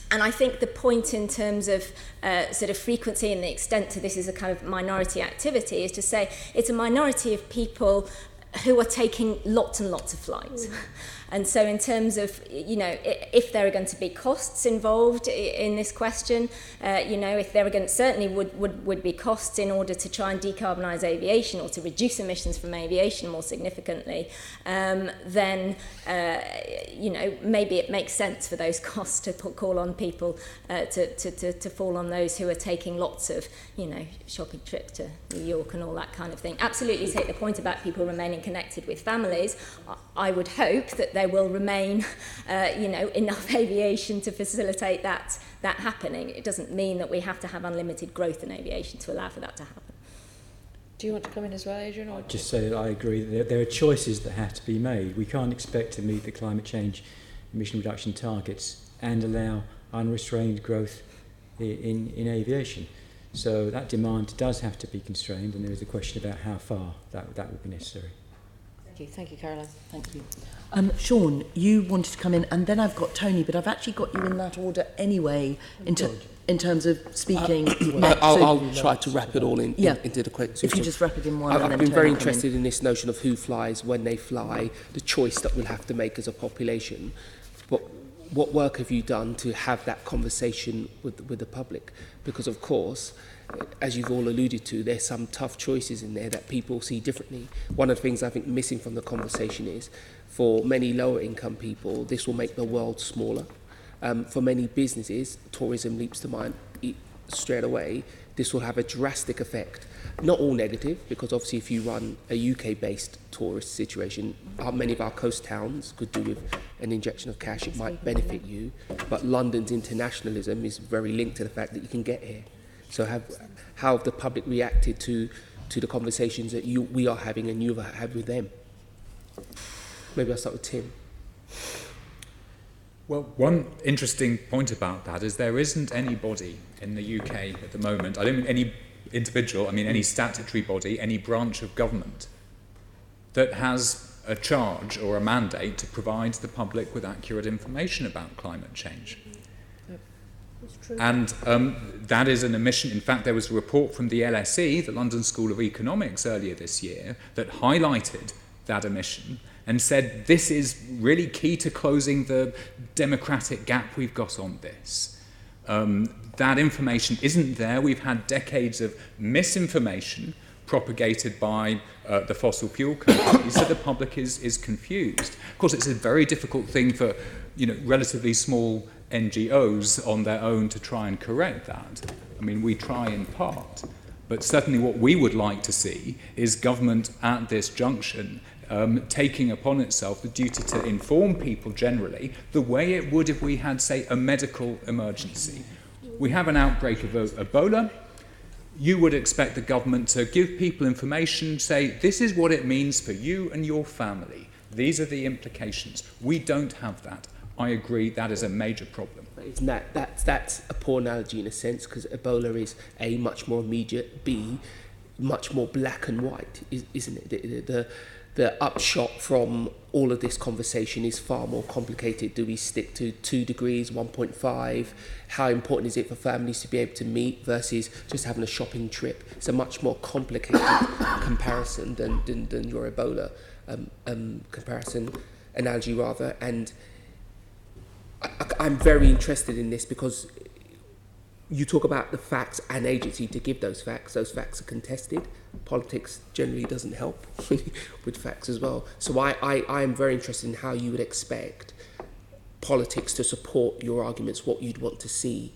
I think the point in terms of sort of frequency and the extent to this is a kind of minority activity is to say it's a minority of people who are taking lots and lots of flights. And so in terms of, if there are going to be costs involved in this question, if there are going to, certainly would be costs in order to try and decarbonise aviation or to reduce emissions from aviation more significantly, then, maybe it makes sense for those costs to call on people to fall on those who are taking lots of, shopping trips to New York and all that kind of thing. Absolutely take the point about people remaining connected with families. I would hope that there will remain, enough aviation to facilitate that happening. It doesn't mean that we have to have unlimited growth in aviation to allow for that to happen. Do you want to come in as well, Adrian? Or just say that I agree that there are choices that have to be made. We can't expect to meet the climate change emission reduction targets and allow unrestrained growth in aviation. So that demand does have to be constrained, and there is a question about how far that would be necessary. Thank you, Caroline. Thank you. Sean, you wanted to come in, and then I've got Tony, but I've actually got you in that order anyway, in terms of speaking. I'll try to wrap it all into the question. If you just wrap it in one. I've been very interested in this notion of who flies, when they fly, the choice that we'll have to make as a population. But what work have you done to have that conversation with the public? Because, of course, as you've all alluded to, there's some tough choices in there that people see differently. One of the things I think missing from the conversation is, for many lower income people, this will make the world smaller. For many businesses, tourism leaps to mind straight away, this will have a drastic effect. Not all negative, because obviously if you run a UK-based tourist situation, many of our coast towns could do with an injection of cash, it might benefit you, but London's internationalism is very linked to the fact that you can get here. So how have the public reacted to the conversations that we are having and you've had with them? Maybe I'll start with Tim. Well, one interesting point about that is there isn't anybody in the UK at the moment, I don't mean any individual, I mean any statutory body, any branch of government, that has a charge or a mandate to provide the public with accurate information about climate change. And that is an omission. In fact, there was a report from the LSE, the London School of Economics, earlier this year that highlighted that omission and said this is really key to closing the democratic gap we've got on this. That information isn't there. We've had decades of misinformation propagated by the fossil fuel companies, so the public is confused. Of course, it's a very difficult thing for relatively small NGOs on their own to try and correct that. I mean, we try in part, but certainly what we would like to see is government at this junction taking upon itself the duty to inform people generally the way it would if we had, say, a medical emergency. We have an outbreak of Ebola. You would expect the government to give people information, say, this is what it means for you and your family. These are the implications. We don't have that. I agree, that is a major problem. Isn't that's a poor analogy in a sense, because Ebola is A, much more immediate, B, much more black and white, isn't it? The upshot from all of this conversation is far more complicated. Do we stick to 2 degrees, 1.5? How important is it for families to be able to meet versus just having a shopping trip? It's a much more complicated comparison than your Ebola comparison, analogy rather. And I'm very interested in this because you talk about the facts and agency to give those facts. Those facts are contested. Politics generally doesn't help with facts as well. So I am very interested in how you would expect politics to support your arguments, what you'd want to see,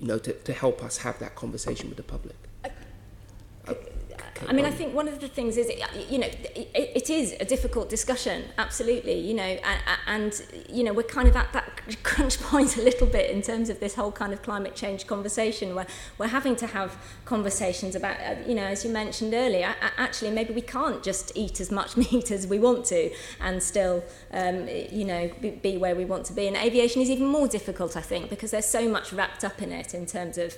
to help us have that conversation with the public. I mean, I think one of the things is, it is a difficult discussion, absolutely, and we're kind of at that crunch point a little bit in terms of this whole kind of climate change conversation where we're having to have conversations about, as you mentioned earlier, actually maybe we can't just eat as much meat as we want to and still, be where we want to be. And aviation is even more difficult, I think, because there's so much wrapped up in it in terms of,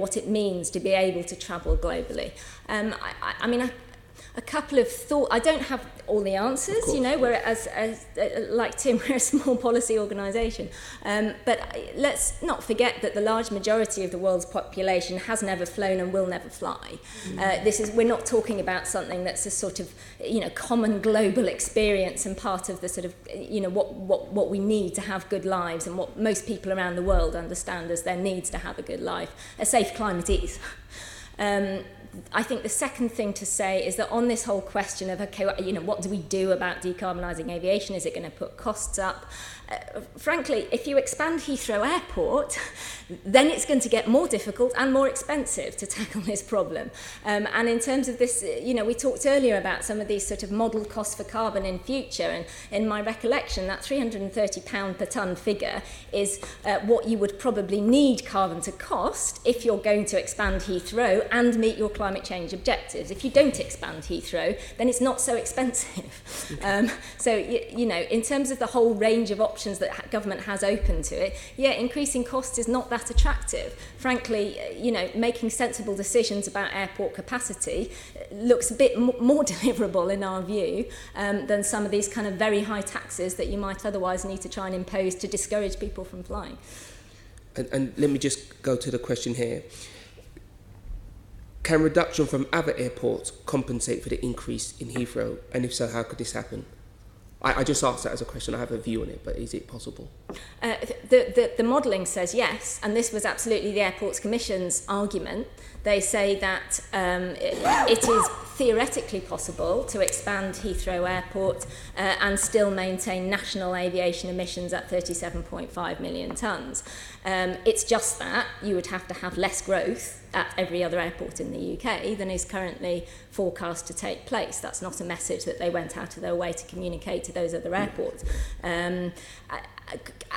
what it means to be able to travel globally. a couple of thoughts. I don't have all the answers, you know, we're like Tim, we're a small policy organisation. But let's not forget that the large majority of the world's population has never flown and will never fly. We're not talking about something that's a sort of, you know, common global experience and part of the sort of, you know, what we need to have good lives and what most people around the world understand as their needs to have a good life. A safe climate is. I think the second thing to say is that on this whole question of, okay, you know, what do we do about decarbonising aviation? Is it going to put costs up? Frankly, if you expand Heathrow Airport, then it's going to get more difficult and more expensive to tackle this problem. And in terms of this, you know, we talked earlier about some of these sort of modelled costs for carbon in future, and in my recollection, that £330 per tonne figure is what you would probably need carbon to cost if you're going to expand Heathrow and meet your climate change objectives. If you don't expand Heathrow, then it's not so expensive. So, you know, in terms of the whole range of options that government has open to it, yeah, increasing costs is not that attractive. Frankly, you know, making sensible decisions about airport capacity looks a bit more deliverable in our view than some of these kind of very high taxes that you might otherwise need to try and impose to discourage people from flying. And let me just go to the question here. Can reduction from other airports compensate for the increase in Heathrow? And if so, how could this happen? I just asked that as a question. I have a view on it, but is it possible? The modelling says yes, and this was absolutely the Airports Commission's argument. They say that it is theoretically possible to expand Heathrow Airport and still maintain national aviation emissions at 37.5 million tonnes. It's just that you would have to have less growth at every other airport in the UK than is currently forecast to take place. That's not a message that they went out of their way to communicate to those other airports.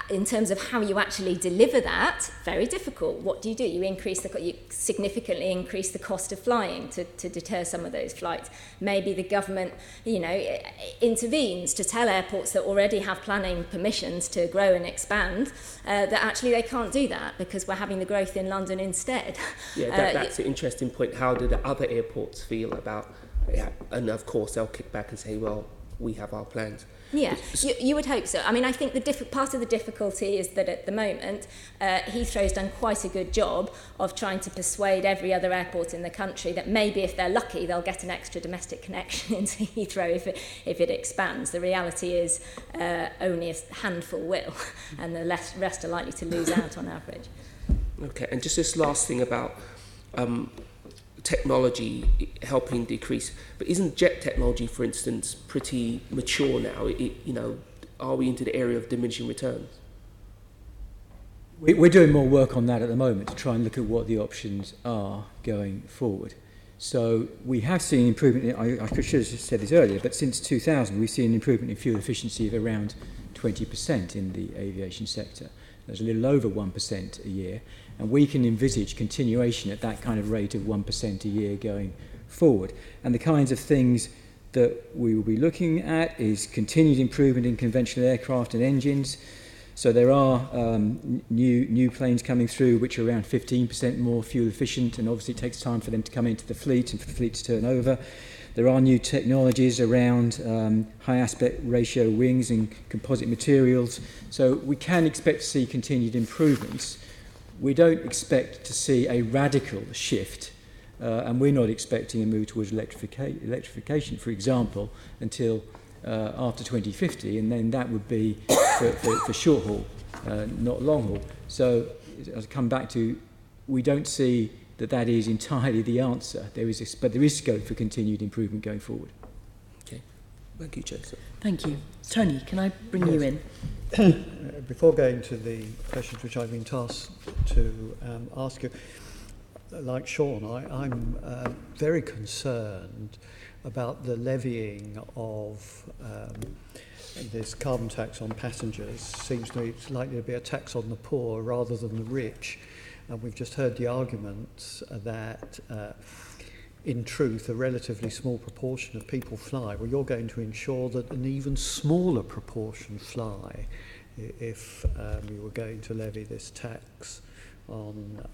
In terms of how you actually deliver that, very difficult. What do? You significantly increase the cost of flying to deter some of those flights. Maybe the government, you know, intervenes to tell airports that already have planning permissions to grow and expand that actually they can't do that because we're having the growth in London instead. Yeah, that's an interesting point. How do the other airports feel about it? And of course they'll kick back and say, well, we have our plans. Yeah, you would hope so. I mean, I think part of the difficulty is that at the moment, Heathrow's done quite a good job of trying to persuade every other airport in the country that maybe if they're lucky, they'll get an extra domestic connection into Heathrow if it expands. The reality is only a handful will, and the rest are likely to lose out on average. Okay, and just this last thing about technology helping decrease, but isn't jet technology, for instance, pretty mature now? You know, are we into the area of diminishing returns? We're doing more work on that at the moment to try and look at what the options are going forward. So we have seen improvement. I should have said this earlier, but since 2000 we've seen an improvement in fuel efficiency of around 20% in the aviation sector. There's a little over 1% a year, and we can envisage continuation at that kind of rate of 1% a year going forward. And the kinds of things that we will be looking at is continued improvement in conventional aircraft and engines. So there are new planes coming through which are around 15% more fuel efficient, and obviously it takes time for them to come into the fleet and for the fleet to turn over. There are new technologies around high aspect ratio wings and composite materials. So we can expect to see continued improvements. We don't expect to see a radical shift, and we're not expecting a move towards electrification, for example, until after 2050, and then that would be for short haul, not long haul. So as I come back to, we don't see that is entirely the answer. But there is scope for continued improvement going forward. Okay, thank you, Joseph. Thank you. Tony, can I bring you in? Before going to the questions which I've been tasked to ask you, like Sean, I'm very concerned about the levying of this carbon tax on passengers. Seems to me it's likely to be a tax on the poor rather than the rich. And we've just heard the argument that, in truth, a relatively small proportion of people fly. Well, you're going to ensure that an even smaller proportion fly if we were going to levy this tax on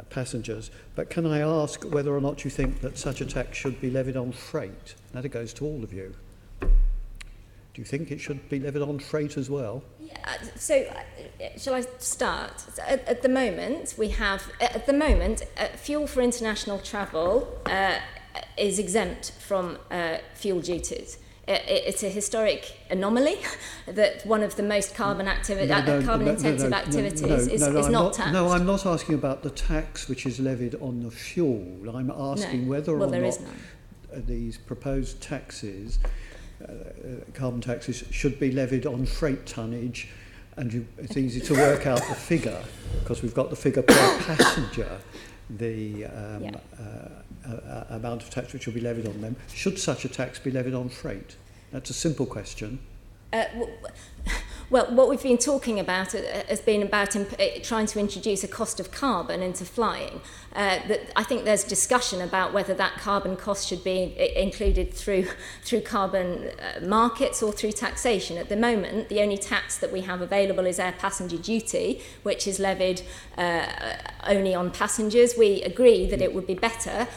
passengers. But can I ask whether or not you think that such a tax should be levied on freight? That goes to all of you. Do you think it should be levied on freight as well? Yeah, so shall I start? So at the moment, we have, fuel for international travel is exempt from fuel duties. It's a historic anomaly that one of the most carbon-intensive activities is not taxed. No, I'm not asking about the tax which is levied on the fuel. I'm asking whether or not these proposed taxes, carbon taxes, should be levied on freight tonnage, and it's easy to work out the figure because we've got the figure per passenger, the amount of tax which will be levied on them. Should such a tax be levied on freight? That's a simple question. Well, what we've been talking about has been about trying to introduce a cost of carbon into flying. I think there's discussion about whether that carbon cost should be included through carbon markets or through taxation. At the moment, the only tax that we have available is air passenger duty, which is levied only on passengers. We agree that it would be better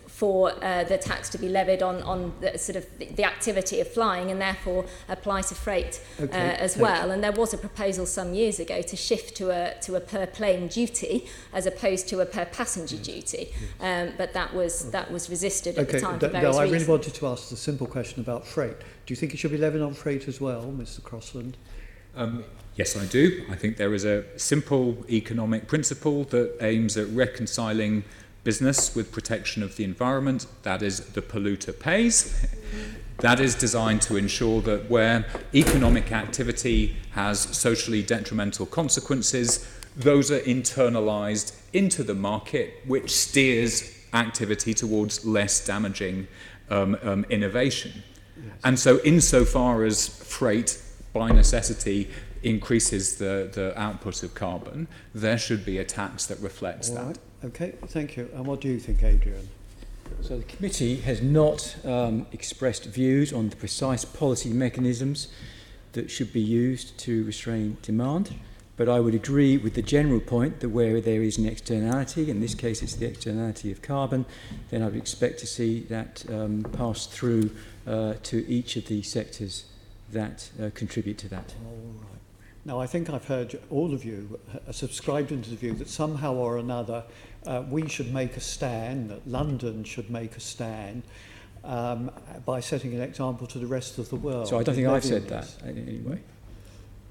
for the tax to be levied on the, sort of the activity of flying, and therefore apply to freight as well. And there was a proposal some years ago to shift to a per plane duty as opposed to a per passenger duty, but that was resisted at the time for various reasons. I really wanted to ask the simple question about freight. Do you think it should be levied on freight as well, Mr. Crosland? Yes, I do. I think there is a simple economic principle that aims at reconciling business with protection of the environment. That is, the polluter pays. That is designed to ensure that where economic activity has socially detrimental consequences, those are internalised into the market, which steers activity towards less damaging innovation. Yes. And so insofar as freight, by necessity, increases the output of carbon, there should be a tax that reflects that. Right. Okay, thank you. And what do you think, Adrian? So the committee has not expressed views on the precise policy mechanisms that should be used to restrain demand, but I would agree with the general point that where there is an externality, in this case it's the externality of carbon, then I would expect to see that pass through to each of the sectors that contribute to that. All right. Now, I think I've heard all of you subscribed into the view that somehow or another we should make a stand, that London should make a stand by setting an example to the rest of the world. So I don't think I've said that in any way.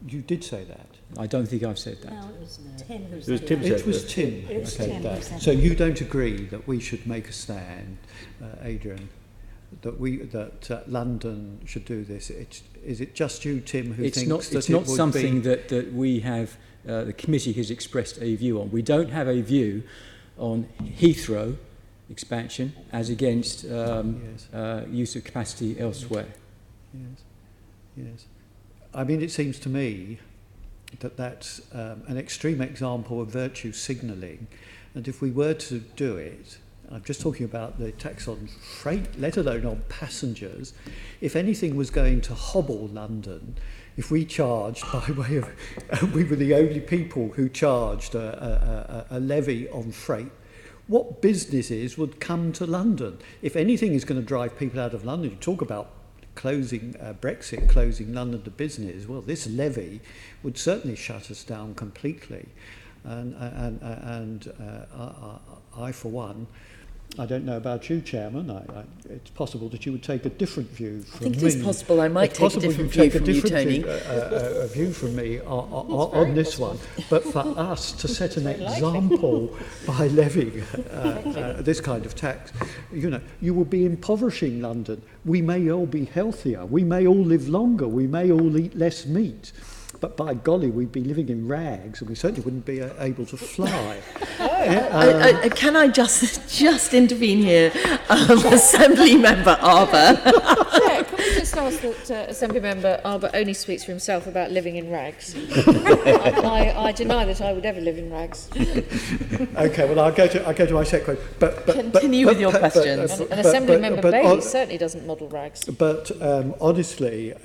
You did say that. I don't think I've said that. No, it was Tim who said that. It was Tim who said that. So you don't agree that we should make a stand, Adrian, that London should do this? Is it just you, Tim, who thinks that it's not something that we have, the committee has expressed a view on. We don't have a view on Heathrow expansion as against use of capacity elsewhere. Yes. I mean, it seems to me that that's an extreme example of virtue signalling, and if we were to do it, I'm just talking about the tax on freight, let alone on passengers. If anything was going to hobble London, if we charged by way of, we were the only people who charged a levy on freight, what businesses would come to London? If anything is going to drive people out of London, you talk about closing Brexit, closing London to business, well, this levy would certainly shut us down completely. And I, for one, I don't know about you, Chairman. It's possible that you would take a different view from me. I think it is possible I might take a different view from you, Tony. A view from me on this one. But for us to set an example by levying this kind of tax, you will be impoverishing London. We may all be healthier. We may all live longer. We may all eat less meat. But by golly, we'd be living in rags, and we certainly wouldn't be able to fly. Can I just intervene here, Assembly Member Arbour? Yeah, can we just ask that Assembly Member Arbour only speaks for himself about living in rags? I deny that I would ever live in rags. Okay, well, I'll go to my second question. Continue with your questions. And Assembly Member Bailey certainly doesn't model rags. But honestly,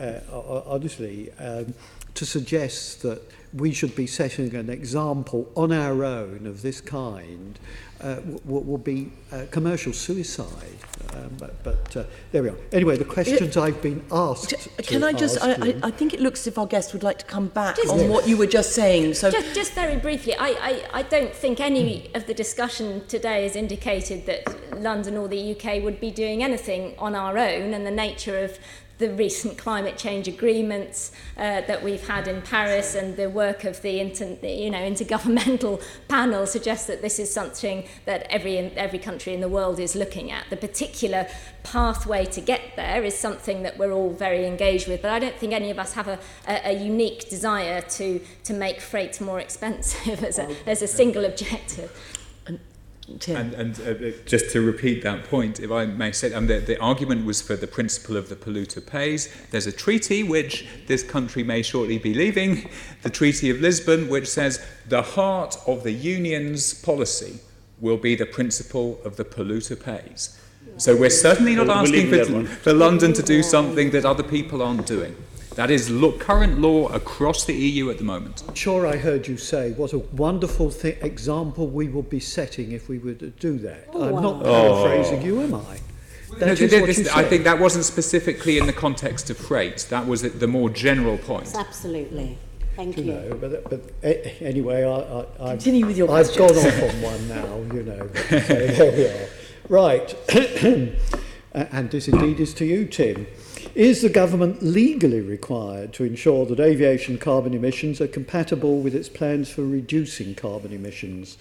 to suggest that we should be setting an example on our own of this kind will be commercial suicide. But there we are. Anyway, the questions I've been asked Can to I just, ask you. I think it looks as if our guest would like to come back on what you were just saying. So just very briefly, I don't think any of the discussion today has indicated that London or the UK would be doing anything on our own, and the nature of the recent climate change agreements that we've had in Paris and the work of the intergovernmental panel suggests that this is something that every country in the world is looking at. The particular pathway to get there is something that we're all very engaged with, but I don't think any of us have a unique desire to make freight more expensive as a single objective. And just to repeat that point, if I may say, the argument was for the principle of the polluter pays. There's a treaty which this country may shortly be leaving, the Treaty of Lisbon, which says the heart of the union's policy will be the principle of the polluter pays. So we're certainly not asking for London to do something that other people aren't doing. That is current law across the EU at the moment. I'm sure I heard you say what a wonderful example we would be setting if we were to do that. I'm not paraphrasing you, am I? I think that wasn't specifically in the context of freight. That was the more general point. Absolutely. Thank you. But anyway, I've continue with your I've gone off on one now, So there we are. Right. And this indeed is to you, Tim. Is the government legally required to ensure that aviation carbon emissions are compatible with its plans for reducing carbon emissions?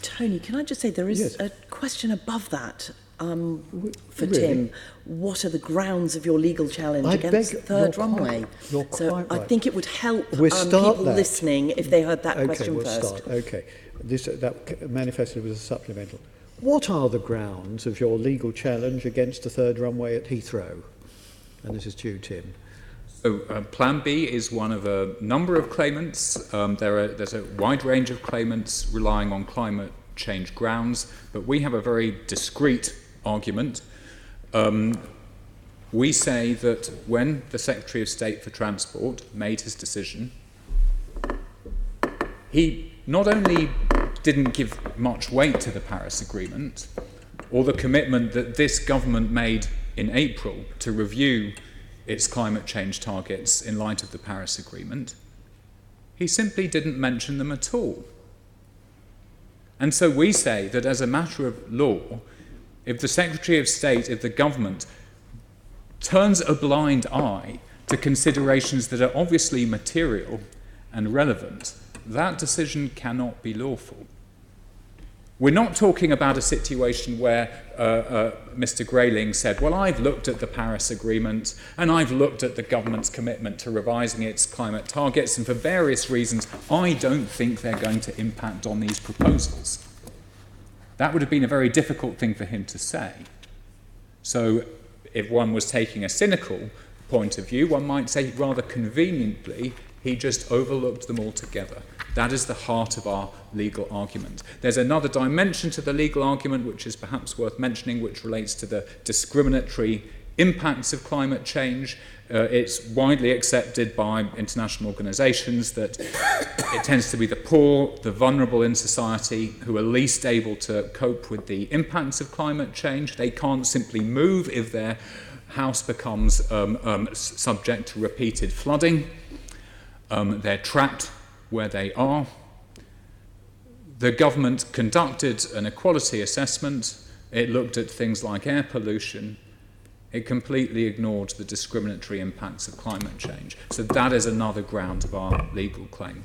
Tony, can I just say there is a question above that for really? Tim. What are the grounds of your legal challenge against the third runway? You're quite right. I think it would help people listening if they heard that question first. Start. Okay, that manifested was a supplemental. What are the grounds of your legal challenge against the third runway at Heathrow? And this is to you, Tim. So Plan B is one of a number of claimants. There's a wide range of claimants relying on climate change grounds, but we have a very discrete argument. We say that when the Secretary of State for Transport made his decision, he not only didn't give much weight to the Paris Agreement or the commitment that this government made in April to review its climate change targets in light of the Paris Agreement, he simply didn't mention them at all. And so we say that as a matter of law, if the Secretary of State, if the government turns a blind eye to considerations that are obviously material and relevant, that decision cannot be lawful. We're not talking about a situation where Mr. Grayling said, well, I've looked at the Paris Agreement and I've looked at the government's commitment to revising its climate targets, and for various reasons, I don't think they're going to impact on these proposals. That would have been a very difficult thing for him to say. So if one was taking a cynical point of view, one might say rather conveniently, he just overlooked them altogether. That is the heart of our legal argument. There's another dimension to the legal argument which is perhaps worth mentioning, which relates to the discriminatory impacts of climate change. It's widely accepted by international organisations that it tends to be the poor, the vulnerable in society who are least able to cope with the impacts of climate change. They can't simply move if their house becomes subject to repeated flooding. They're trapped where they are. The government conducted an equality assessment. It looked at things like air pollution. It completely ignored the discriminatory impacts of climate change. So that is another ground of our legal claim.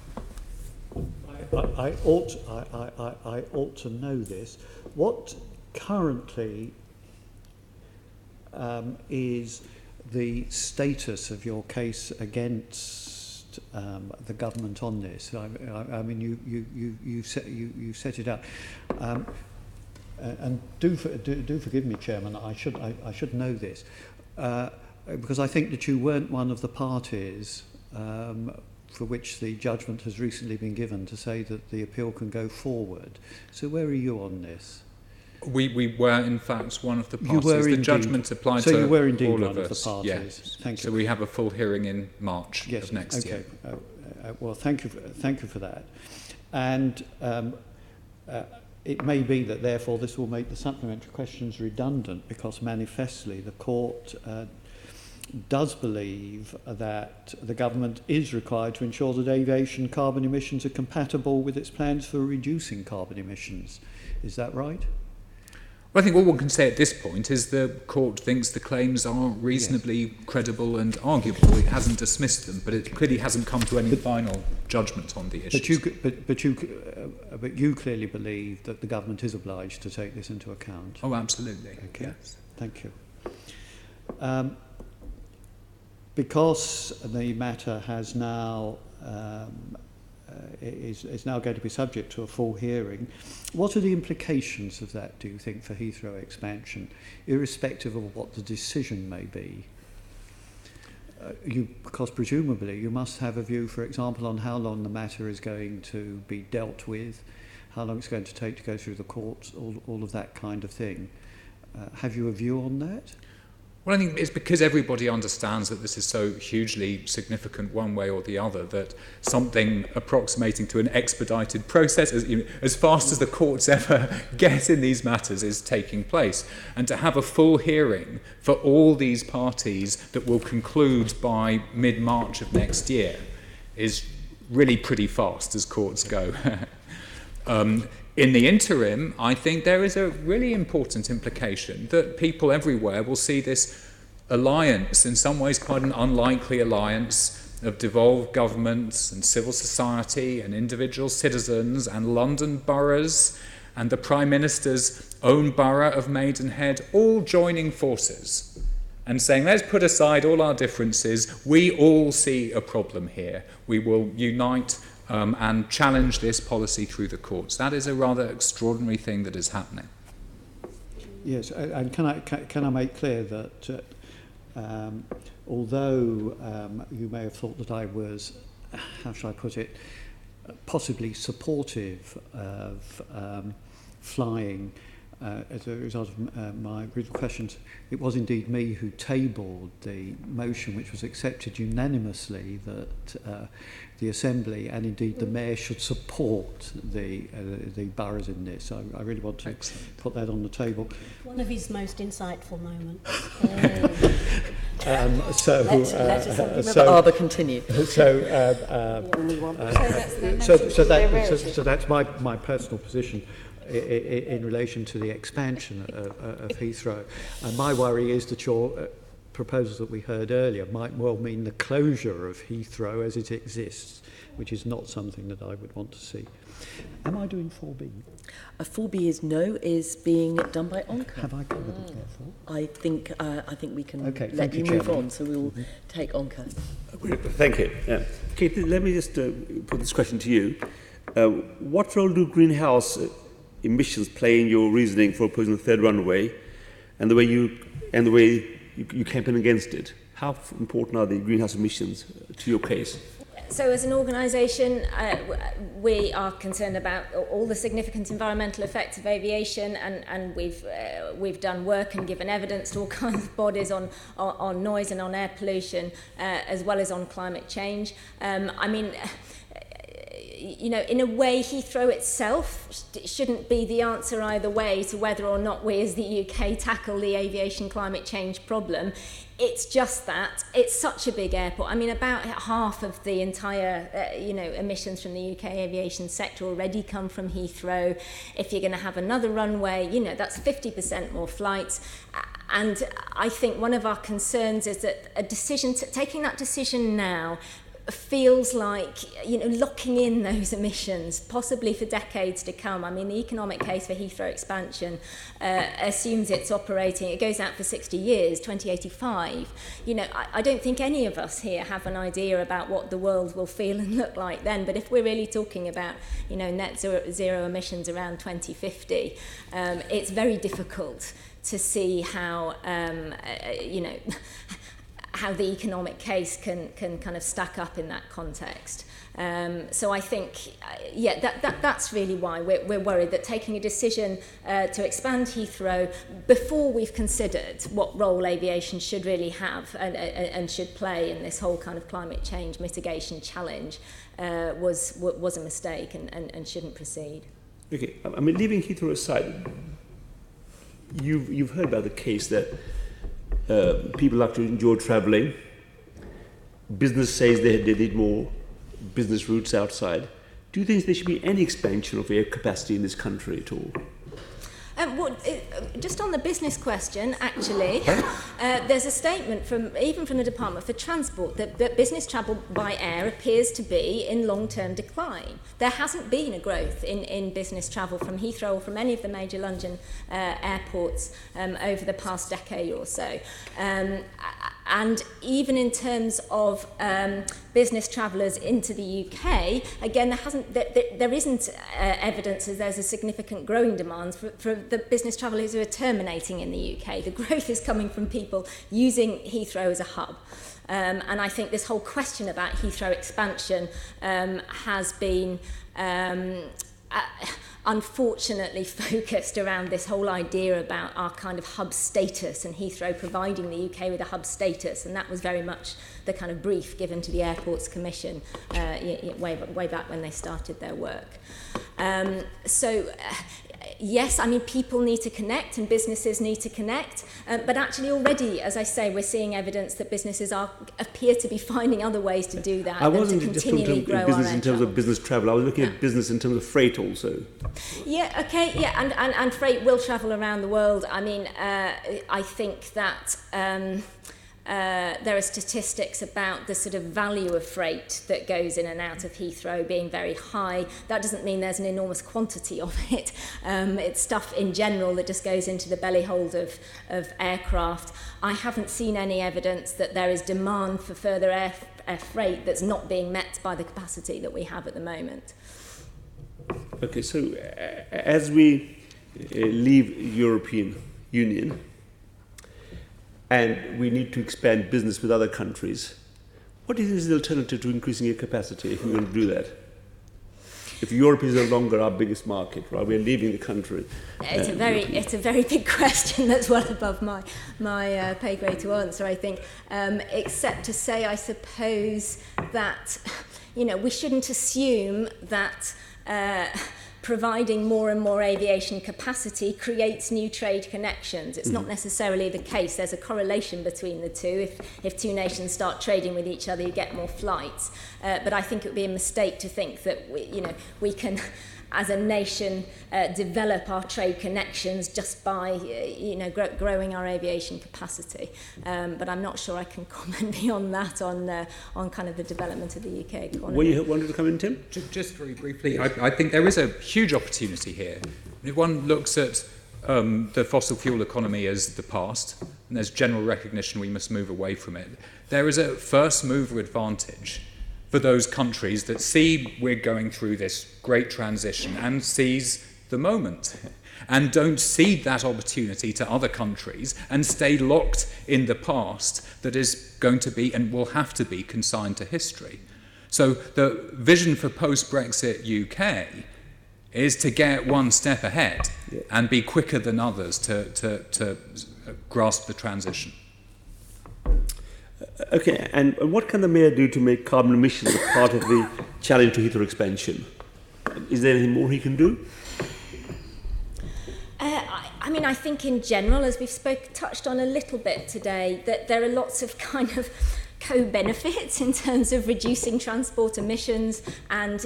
I ought to know this. What currently is the status of your case against the government on this? I mean, you set it out, and do forgive me, Chairman. I should know this because I think that you weren't one of the parties for which the judgment has recently been given to say that the appeal can go forward. So where are you on this? We were, in fact, one of the You parties. were The indeed. judgment applied So to you were indeed all one of of the us. parties. Yes. Thank you. So we have a full hearing in March Yes. of next year. Well, thank you for that. And it may be that, therefore, this will make the supplementary questions redundant, because manifestly the court does believe that the government is required to ensure that aviation carbon emissions are compatible with its plans for reducing carbon emissions. Is that right? Well, I think all one can say at this point is the court thinks the claims are reasonably credible and arguable. It hasn't dismissed them, but it clearly hasn't come to any final judgment on the issue. But you clearly believe that the government is obliged to take this into account. Oh, absolutely. Okay. Yes. Thank you. Because the matter has now is now going to be subject to a full hearing, what are the implications of that, do you think, for Heathrow expansion, irrespective of what the decision may be? Because presumably you must have a view, for example, on how long the matter is going to be dealt with, how long it's going to take to go through the courts, all of that kind of thing. Have you a view on that? Well, I think it's because everybody understands that this is so hugely significant one way or the other, that something approximating to an expedited process, as fast as the courts ever get in these matters, is taking place. And to have a full hearing for all these parties that will conclude by mid-March of next year is really pretty fast as courts go. In the interim, I think there is a really important implication that people everywhere will see this alliance, in some ways quite an unlikely alliance of devolved governments and civil society and individual citizens and London boroughs and the Prime Minister's own borough of Maidenhead, all joining forces and saying, let's put aside all our differences. We all see a problem here. We will unite and challenge this policy through the courts. That is a rather extraordinary thing that is happening. Yes, and can I make clear that although you may have thought that I was, how shall I put it, possibly supportive of flying as a result of my original questions, it was indeed me who tabled the motion which was accepted unanimously that the Assembly and indeed the Mayor should support the boroughs in this. I really want to put that on the table. One of his most insightful moments. Arbor continue. So that's my personal position in relation to the expansion of Heathrow. And my worry is that your proposals that we heard earlier might well mean the closure of Heathrow as it exists, which is not something that I would want to see. Am I doing 4B? 4B is being done by ONCA. Have I covered it therefore? I think we can let you move on, so we'll take ONCA. Thank you. Cait, let me just put this question to you. What role do greenhouse emissions play in your reasoning for opposing the third runway, and the way you campaign against it? How important are the greenhouse emissions to your case? So as an organisation, we are concerned about all the significant environmental effects of aviation, and we've done work and given evidence to all kinds of bodies on noise and on air pollution, as well as on climate change. I mean, you know, in a way, Heathrow itself shouldn't be the answer either way to whether or not we as the UK tackle the aviation climate change problem. It's just that it's such a big airport. I mean, about half of the entire, emissions from the UK aviation sector already come from Heathrow. If you're going to have another runway, that's 50% more flights. And I think one of our concerns is that taking that decision now feels like, locking in those emissions, possibly for decades to come. I mean, the economic case for Heathrow expansion assumes it goes out for 60 years, 2085. I don't think any of us here have an idea about what the world will feel and look like then, but if we're really talking about, net zero emissions around 2050, it's very difficult to see how, how the economic case can kind of stack up in that context. So I think, that's really why we're worried that taking a decision to expand Heathrow before we've considered what role aviation should really have and should play in this whole kind of climate change mitigation challenge was a mistake and shouldn't proceed. Okay, I mean, leaving Heathrow aside, you've heard about the case that people like to enjoy travelling. Business says they need more business routes outside. Do you think there should be any expansion of air capacity in this country at all? Just on the business question, actually, there's a statement from the Department for Transport that business travel by air appears to be in long-term decline. There hasn't been a growth in business travel from Heathrow or from any of the major London airports over the past decade or so. And even in terms of business travellers into the UK, again, there isn't evidence that there's a significant growing demand for the business travellers who are terminating in the UK. The growth is coming from people using Heathrow as a hub. And I think this whole question about Heathrow expansion has been unfortunately focused around this whole idea about our kind of hub status and Heathrow providing the UK with a hub status, and that was very much the kind of brief given to the Airports Commission way back when they started their work. Yes, I mean, people need to connect and businesses need to connect, but actually already, as I say, we're seeing evidence that businesses appear to be finding other ways to do that. I wasn't just talking grow business in terms of business travel. I was looking at business in terms of freight also. Yeah, okay, yeah, and freight will travel around the world. I mean, I think that there are statistics about the sort of value of freight that goes in and out of Heathrow being very high. That doesn't mean there's an enormous quantity of it. It's stuff in general that just goes into the belly hold of aircraft. I haven't seen any evidence that there is demand for further air freight that's not being met by the capacity that we have at the moment. Okay, so as we leave European Union, and we need to expand business with other countries, what is the alternative to increasing your capacity if we're going to do that? If Europe is no longer our biggest market, right? We're leaving the country. It's a very big question that's well above my pay grade to answer, I think, except to say, I suppose, that we shouldn't assume that providing more and more aviation capacity creates new trade connections. It's not necessarily the case. There's a correlation between the two. If two nations start trading with each other, you get more flights. But I think it would be a mistake to think that we can, as a nation, develop our trade connections just by growing our aviation capacity. But I'm not sure I can comment beyond that on kind of the development of the UK economy. Well, you wanted to come in, Tim? Just very briefly, I think there is a huge opportunity here. If one looks at the fossil fuel economy as the past, and there's general recognition we must move away from it, there is a first mover advantage for those countries that see we're going through this great transition and seize the moment and don't cede that opportunity to other countries and stay locked in the past that is going to be and will have to be consigned to history. So the vision for post-Brexit UK is to get one step ahead and be quicker than others to grasp the transition. Okay, and what can the Mayor do to make carbon emissions a part of the challenge to Heathrow expansion? Is there anything more he can do? I think in general, as we've touched on a little bit today, that there are lots of kind of co-benefits in terms of reducing transport emissions and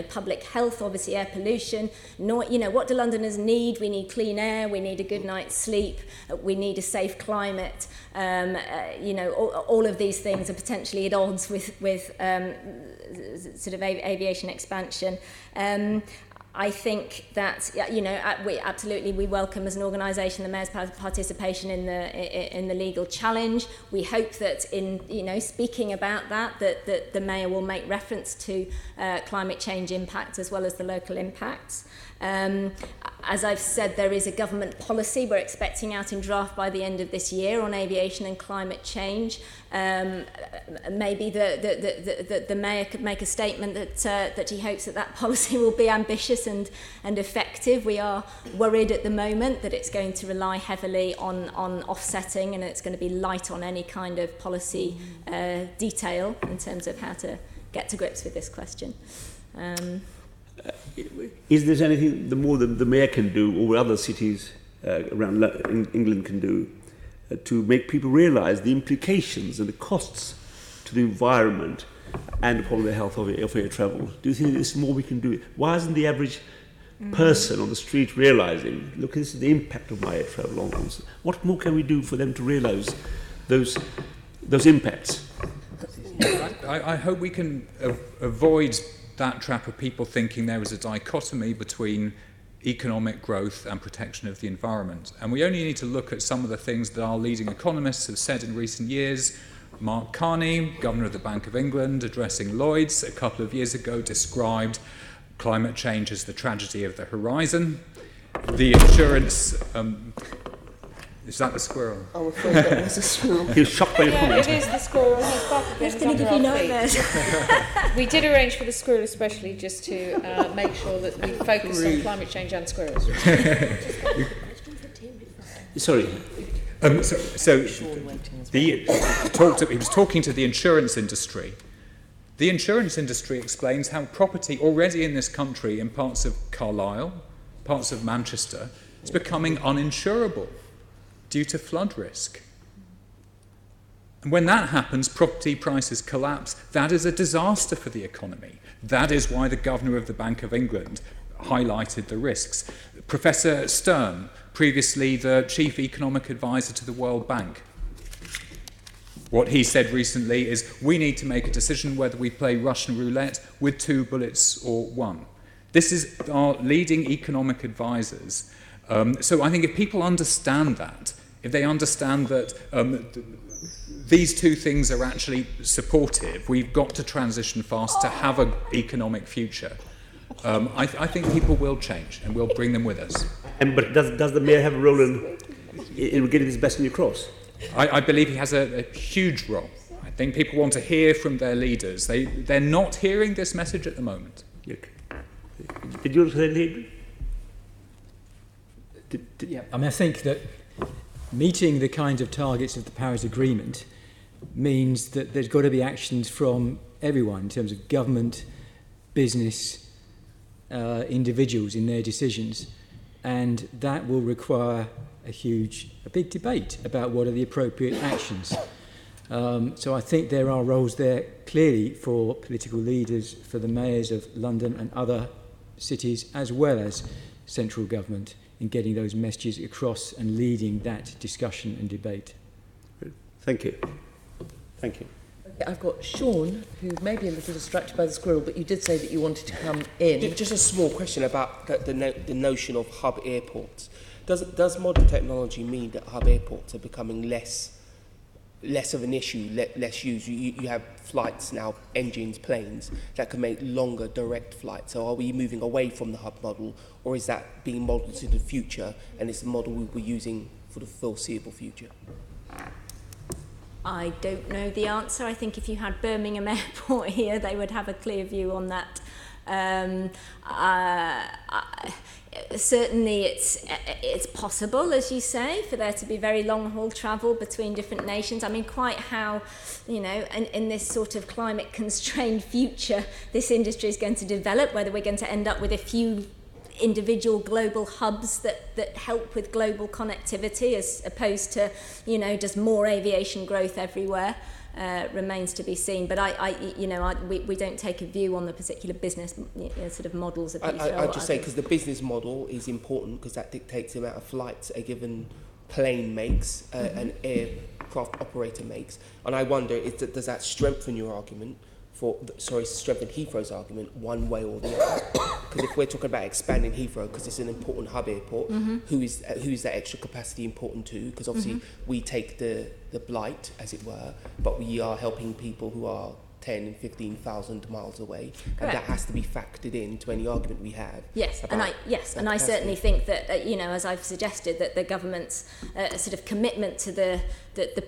public health, obviously air pollution. What do Londoners need? We need clean air, we need a good night's sleep, we need a safe climate. All of these things are potentially at odds with sort of aviation expansion. I think that we welcome as an organisation the Mayor's participation in the legal challenge. We hope that in speaking about that the Mayor will make reference to climate change impacts as well as the local impacts. As I've said, there is a government policy we're expecting out in draft by the end of this year on aviation and climate change. Maybe the Mayor could make a statement that he hopes that policy will be ambitious and effective. We are worried at the moment that it's going to rely heavily on offsetting, and it's going to be light on any kind of policy detail in terms of how to get to grips with this question. Is there anything more than the Mayor can do, or other cities around England can do, to make people realise the implications and the costs to the environment and upon the health of air travel? Do you think there's more we can do? Why isn't the average person on the street realising, look, this is the impact of my air travel on us? What more can we do for them to realise those impacts? I hope we can avoid that trap of people thinking there is a dichotomy between economic growth and protection of the environment. And we only need to look at some of the things that our leading economists have said in recent years. Mark Carney, Governor of the Bank of England, addressing Lloyd's a couple of years ago, described climate change as the tragedy of the horizon. The insurance... is that the squirrel? I'm afraid that was a squirrel. He was shocked by your comment. It is the squirrel. He's back again. It's going to give you nightmares. We did arrange for the squirrel especially just to make sure that we focus on climate change and squirrels. Sorry. He was talking to the insurance industry. The insurance industry explains how property already in this country, in parts of Carlisle, parts of Manchester, is becoming uninsurable due to flood risk. And when that happens, property prices collapse. That is a disaster for the economy. That is why the Governor of the Bank of England highlighted the risks. Professor Stern, previously the Chief Economic Advisor to the World Bank, what he said recently is, we need to make a decision whether we play Russian roulette with 2 bullets or 1. This is our leading economic advisors. So I think if people understand that, if they understand that these two things are actually supportive, we've got to transition fast to have an economic future. I think people will change, and we'll bring them with us. But does the Mayor have a role in getting this message across? I believe he has a huge role. I think people want to hear from their leaders. They're not hearing this message at the moment. Did you say, Adrian? Yeah, I mean, I think that meeting the kinds of targets of the Paris Agreement means that there's got to be actions from everyone in terms of government, business, individuals in their decisions, and that will require a big debate about what are the appropriate actions. So I think there are roles there clearly for political leaders, for the mayors of London and other cities, as well as central government, in getting those messages across and leading that discussion and debate. Thank you. Thank you. Okay, I've got Sean, who may be a little distracted by the squirrel, but you did say that you wanted to come in. Just a small question about the notion of hub airports. Does modern technology mean that hub airports are becoming less of an issue, less used? You have flights now, engines, planes, that can make longer direct flights. So are we moving away from the hub model, or is that being modelled into the future, and it's the model we'll be using for the foreseeable future? I don't know the answer. I think if you had Birmingham Airport here, they would have a clear view on that. Certainly it's possible, as you say, for there to be very long-haul travel between different nations. I mean, quite how, in this sort of climate-constrained future this industry is going to develop, whether we're going to end up with a few individual global hubs that help with global connectivity as opposed to, just more aviation growth everywhere. Remains to be seen, but we don't take a view on the particular business sort of models of Heathrow. I'd just say, because the business model is important, because that dictates the amount of flights a given plane makes, an aircraft operator makes, and I wonder, does that strengthen your argument strengthen Heathrow's argument one way or the other? Because if we're talking about expanding Heathrow, because it's an important hub airport, who is that extra capacity important to? Because obviously we take the blight, as it were, but we are helping people who are 10 and 15,000 miles away, Correct. and that has to be factored into any argument we have. Yes, and I certainly think that as I've suggested, that the government's sort of commitment to the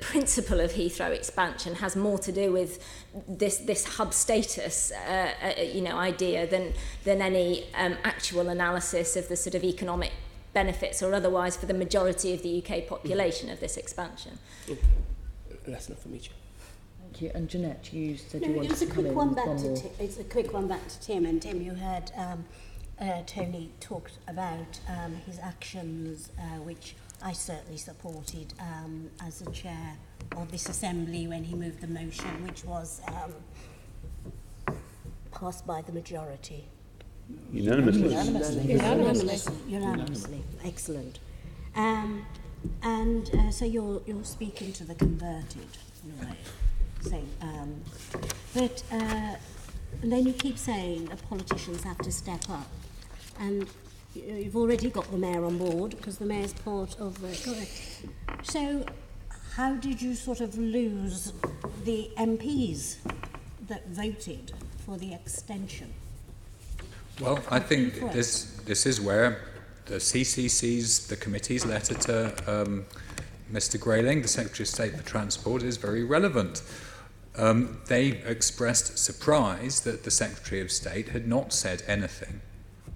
principle of Heathrow expansion has more to do with this hub status idea than any actual analysis of the sort of economic benefits or otherwise for the majority of the UK population of this expansion. That's not for me, Chair. Thank you. And Jeanette, you said you No, wanted it's to a come quick in one with back one to more. it's a quick one back to Tim. And Tim, you heard Tony talked about his actions, which I certainly supported as a chair of this assembly when he moved the motion, which was passed by the majority. Unanimously. Unanimously. Excellent. So you're speaking to the converted, in a way. But then you keep saying that politicians have to step up, and you've already got the mayor on board because the mayor's part of the. So, how did you sort of lose the MPs that voted for the extension? Well, I think this is where the CCC's, the committee's letter to Mr. Grayling, the Secretary of State for Transport, is very relevant. They expressed surprise that the Secretary of State had not said anything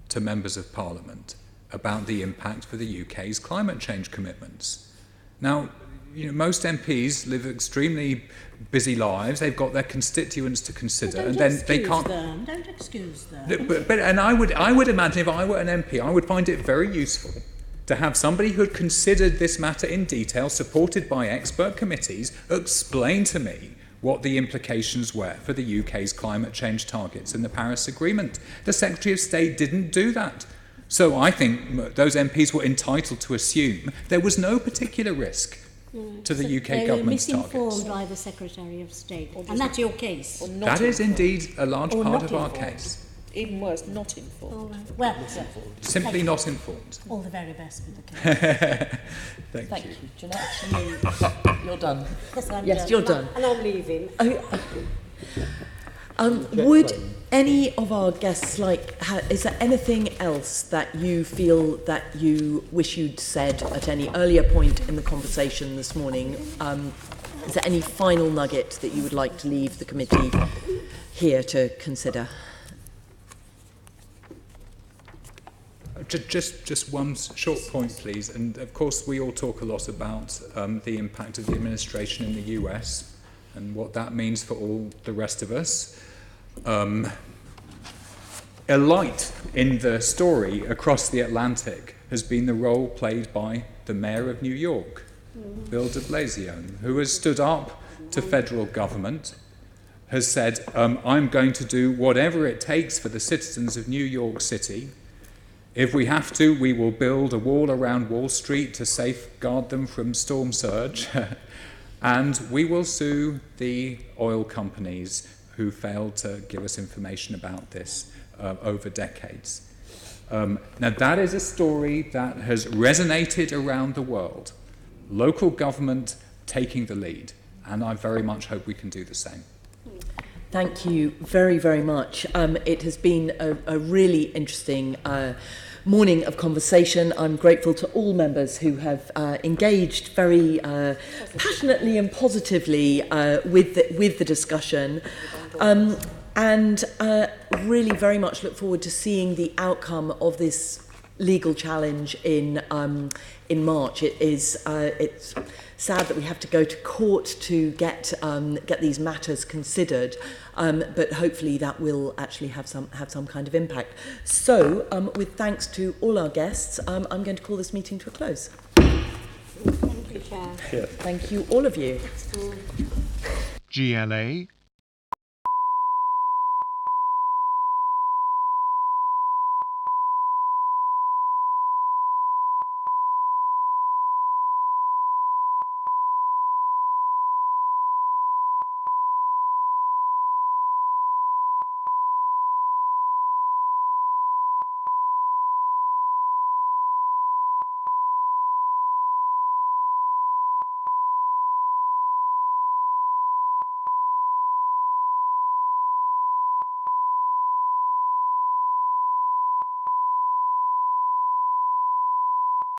to members of Parliament about the impact for the UK's climate change commitments. Now, most MPs live extremely busy lives. They've got their constituents to consider, and then they can't. Don't excuse them. But I would imagine if I were an MP, I would find it very useful to have somebody who had considered this matter in detail, supported by expert committees, explain to me what the implications were for the UK's climate change targets in the Paris Agreement. The Secretary of State didn't do that. So I think those MPs were entitled to assume there was no particular risk to the UK government's targets. They were misinformed by the Secretary of State, and that's your case. That is indeed a large part of our case. Even worse, not informed. Well, Simply not informed. All the very best with the case. Thank you. Jeanette, you're done. Yes, you're done. And I'm leaving. Would any of our guests is there anything else that you feel that you wish you'd said at any earlier point in the conversation this morning? Is there any final nugget that you would like to leave the committee here to consider? Just one short point, please. And of course, we all talk a lot about the impact of the administration in the US and what that means for all the rest of us. A light in the story across the Atlantic has been the role played by the Mayor of New York, Bill de Blasio, who has stood up to federal government, has said, I'm going to do whatever it takes for the citizens of New York City. If we have to, we will build a wall around Wall Street to safeguard them from storm surge. And we will sue the oil companies who failed to give us information about this over decades. Now, that is a story that has resonated around the world. Local government taking the lead. And I very much hope we can do the same. Thank you very, very much. It has been a really interesting morning of conversation. I'm grateful to all members who have engaged very passionately and positively with the discussion. And really very much look forward to seeing the outcome of this legal challenge in March. It's sad that we have to go to court to get these matters considered, but hopefully that will actually have some kind of impact. So, with thanks to all our guests, I'm going to call this meeting to a close. Thank you, Chair. Thank you, all of you. GLA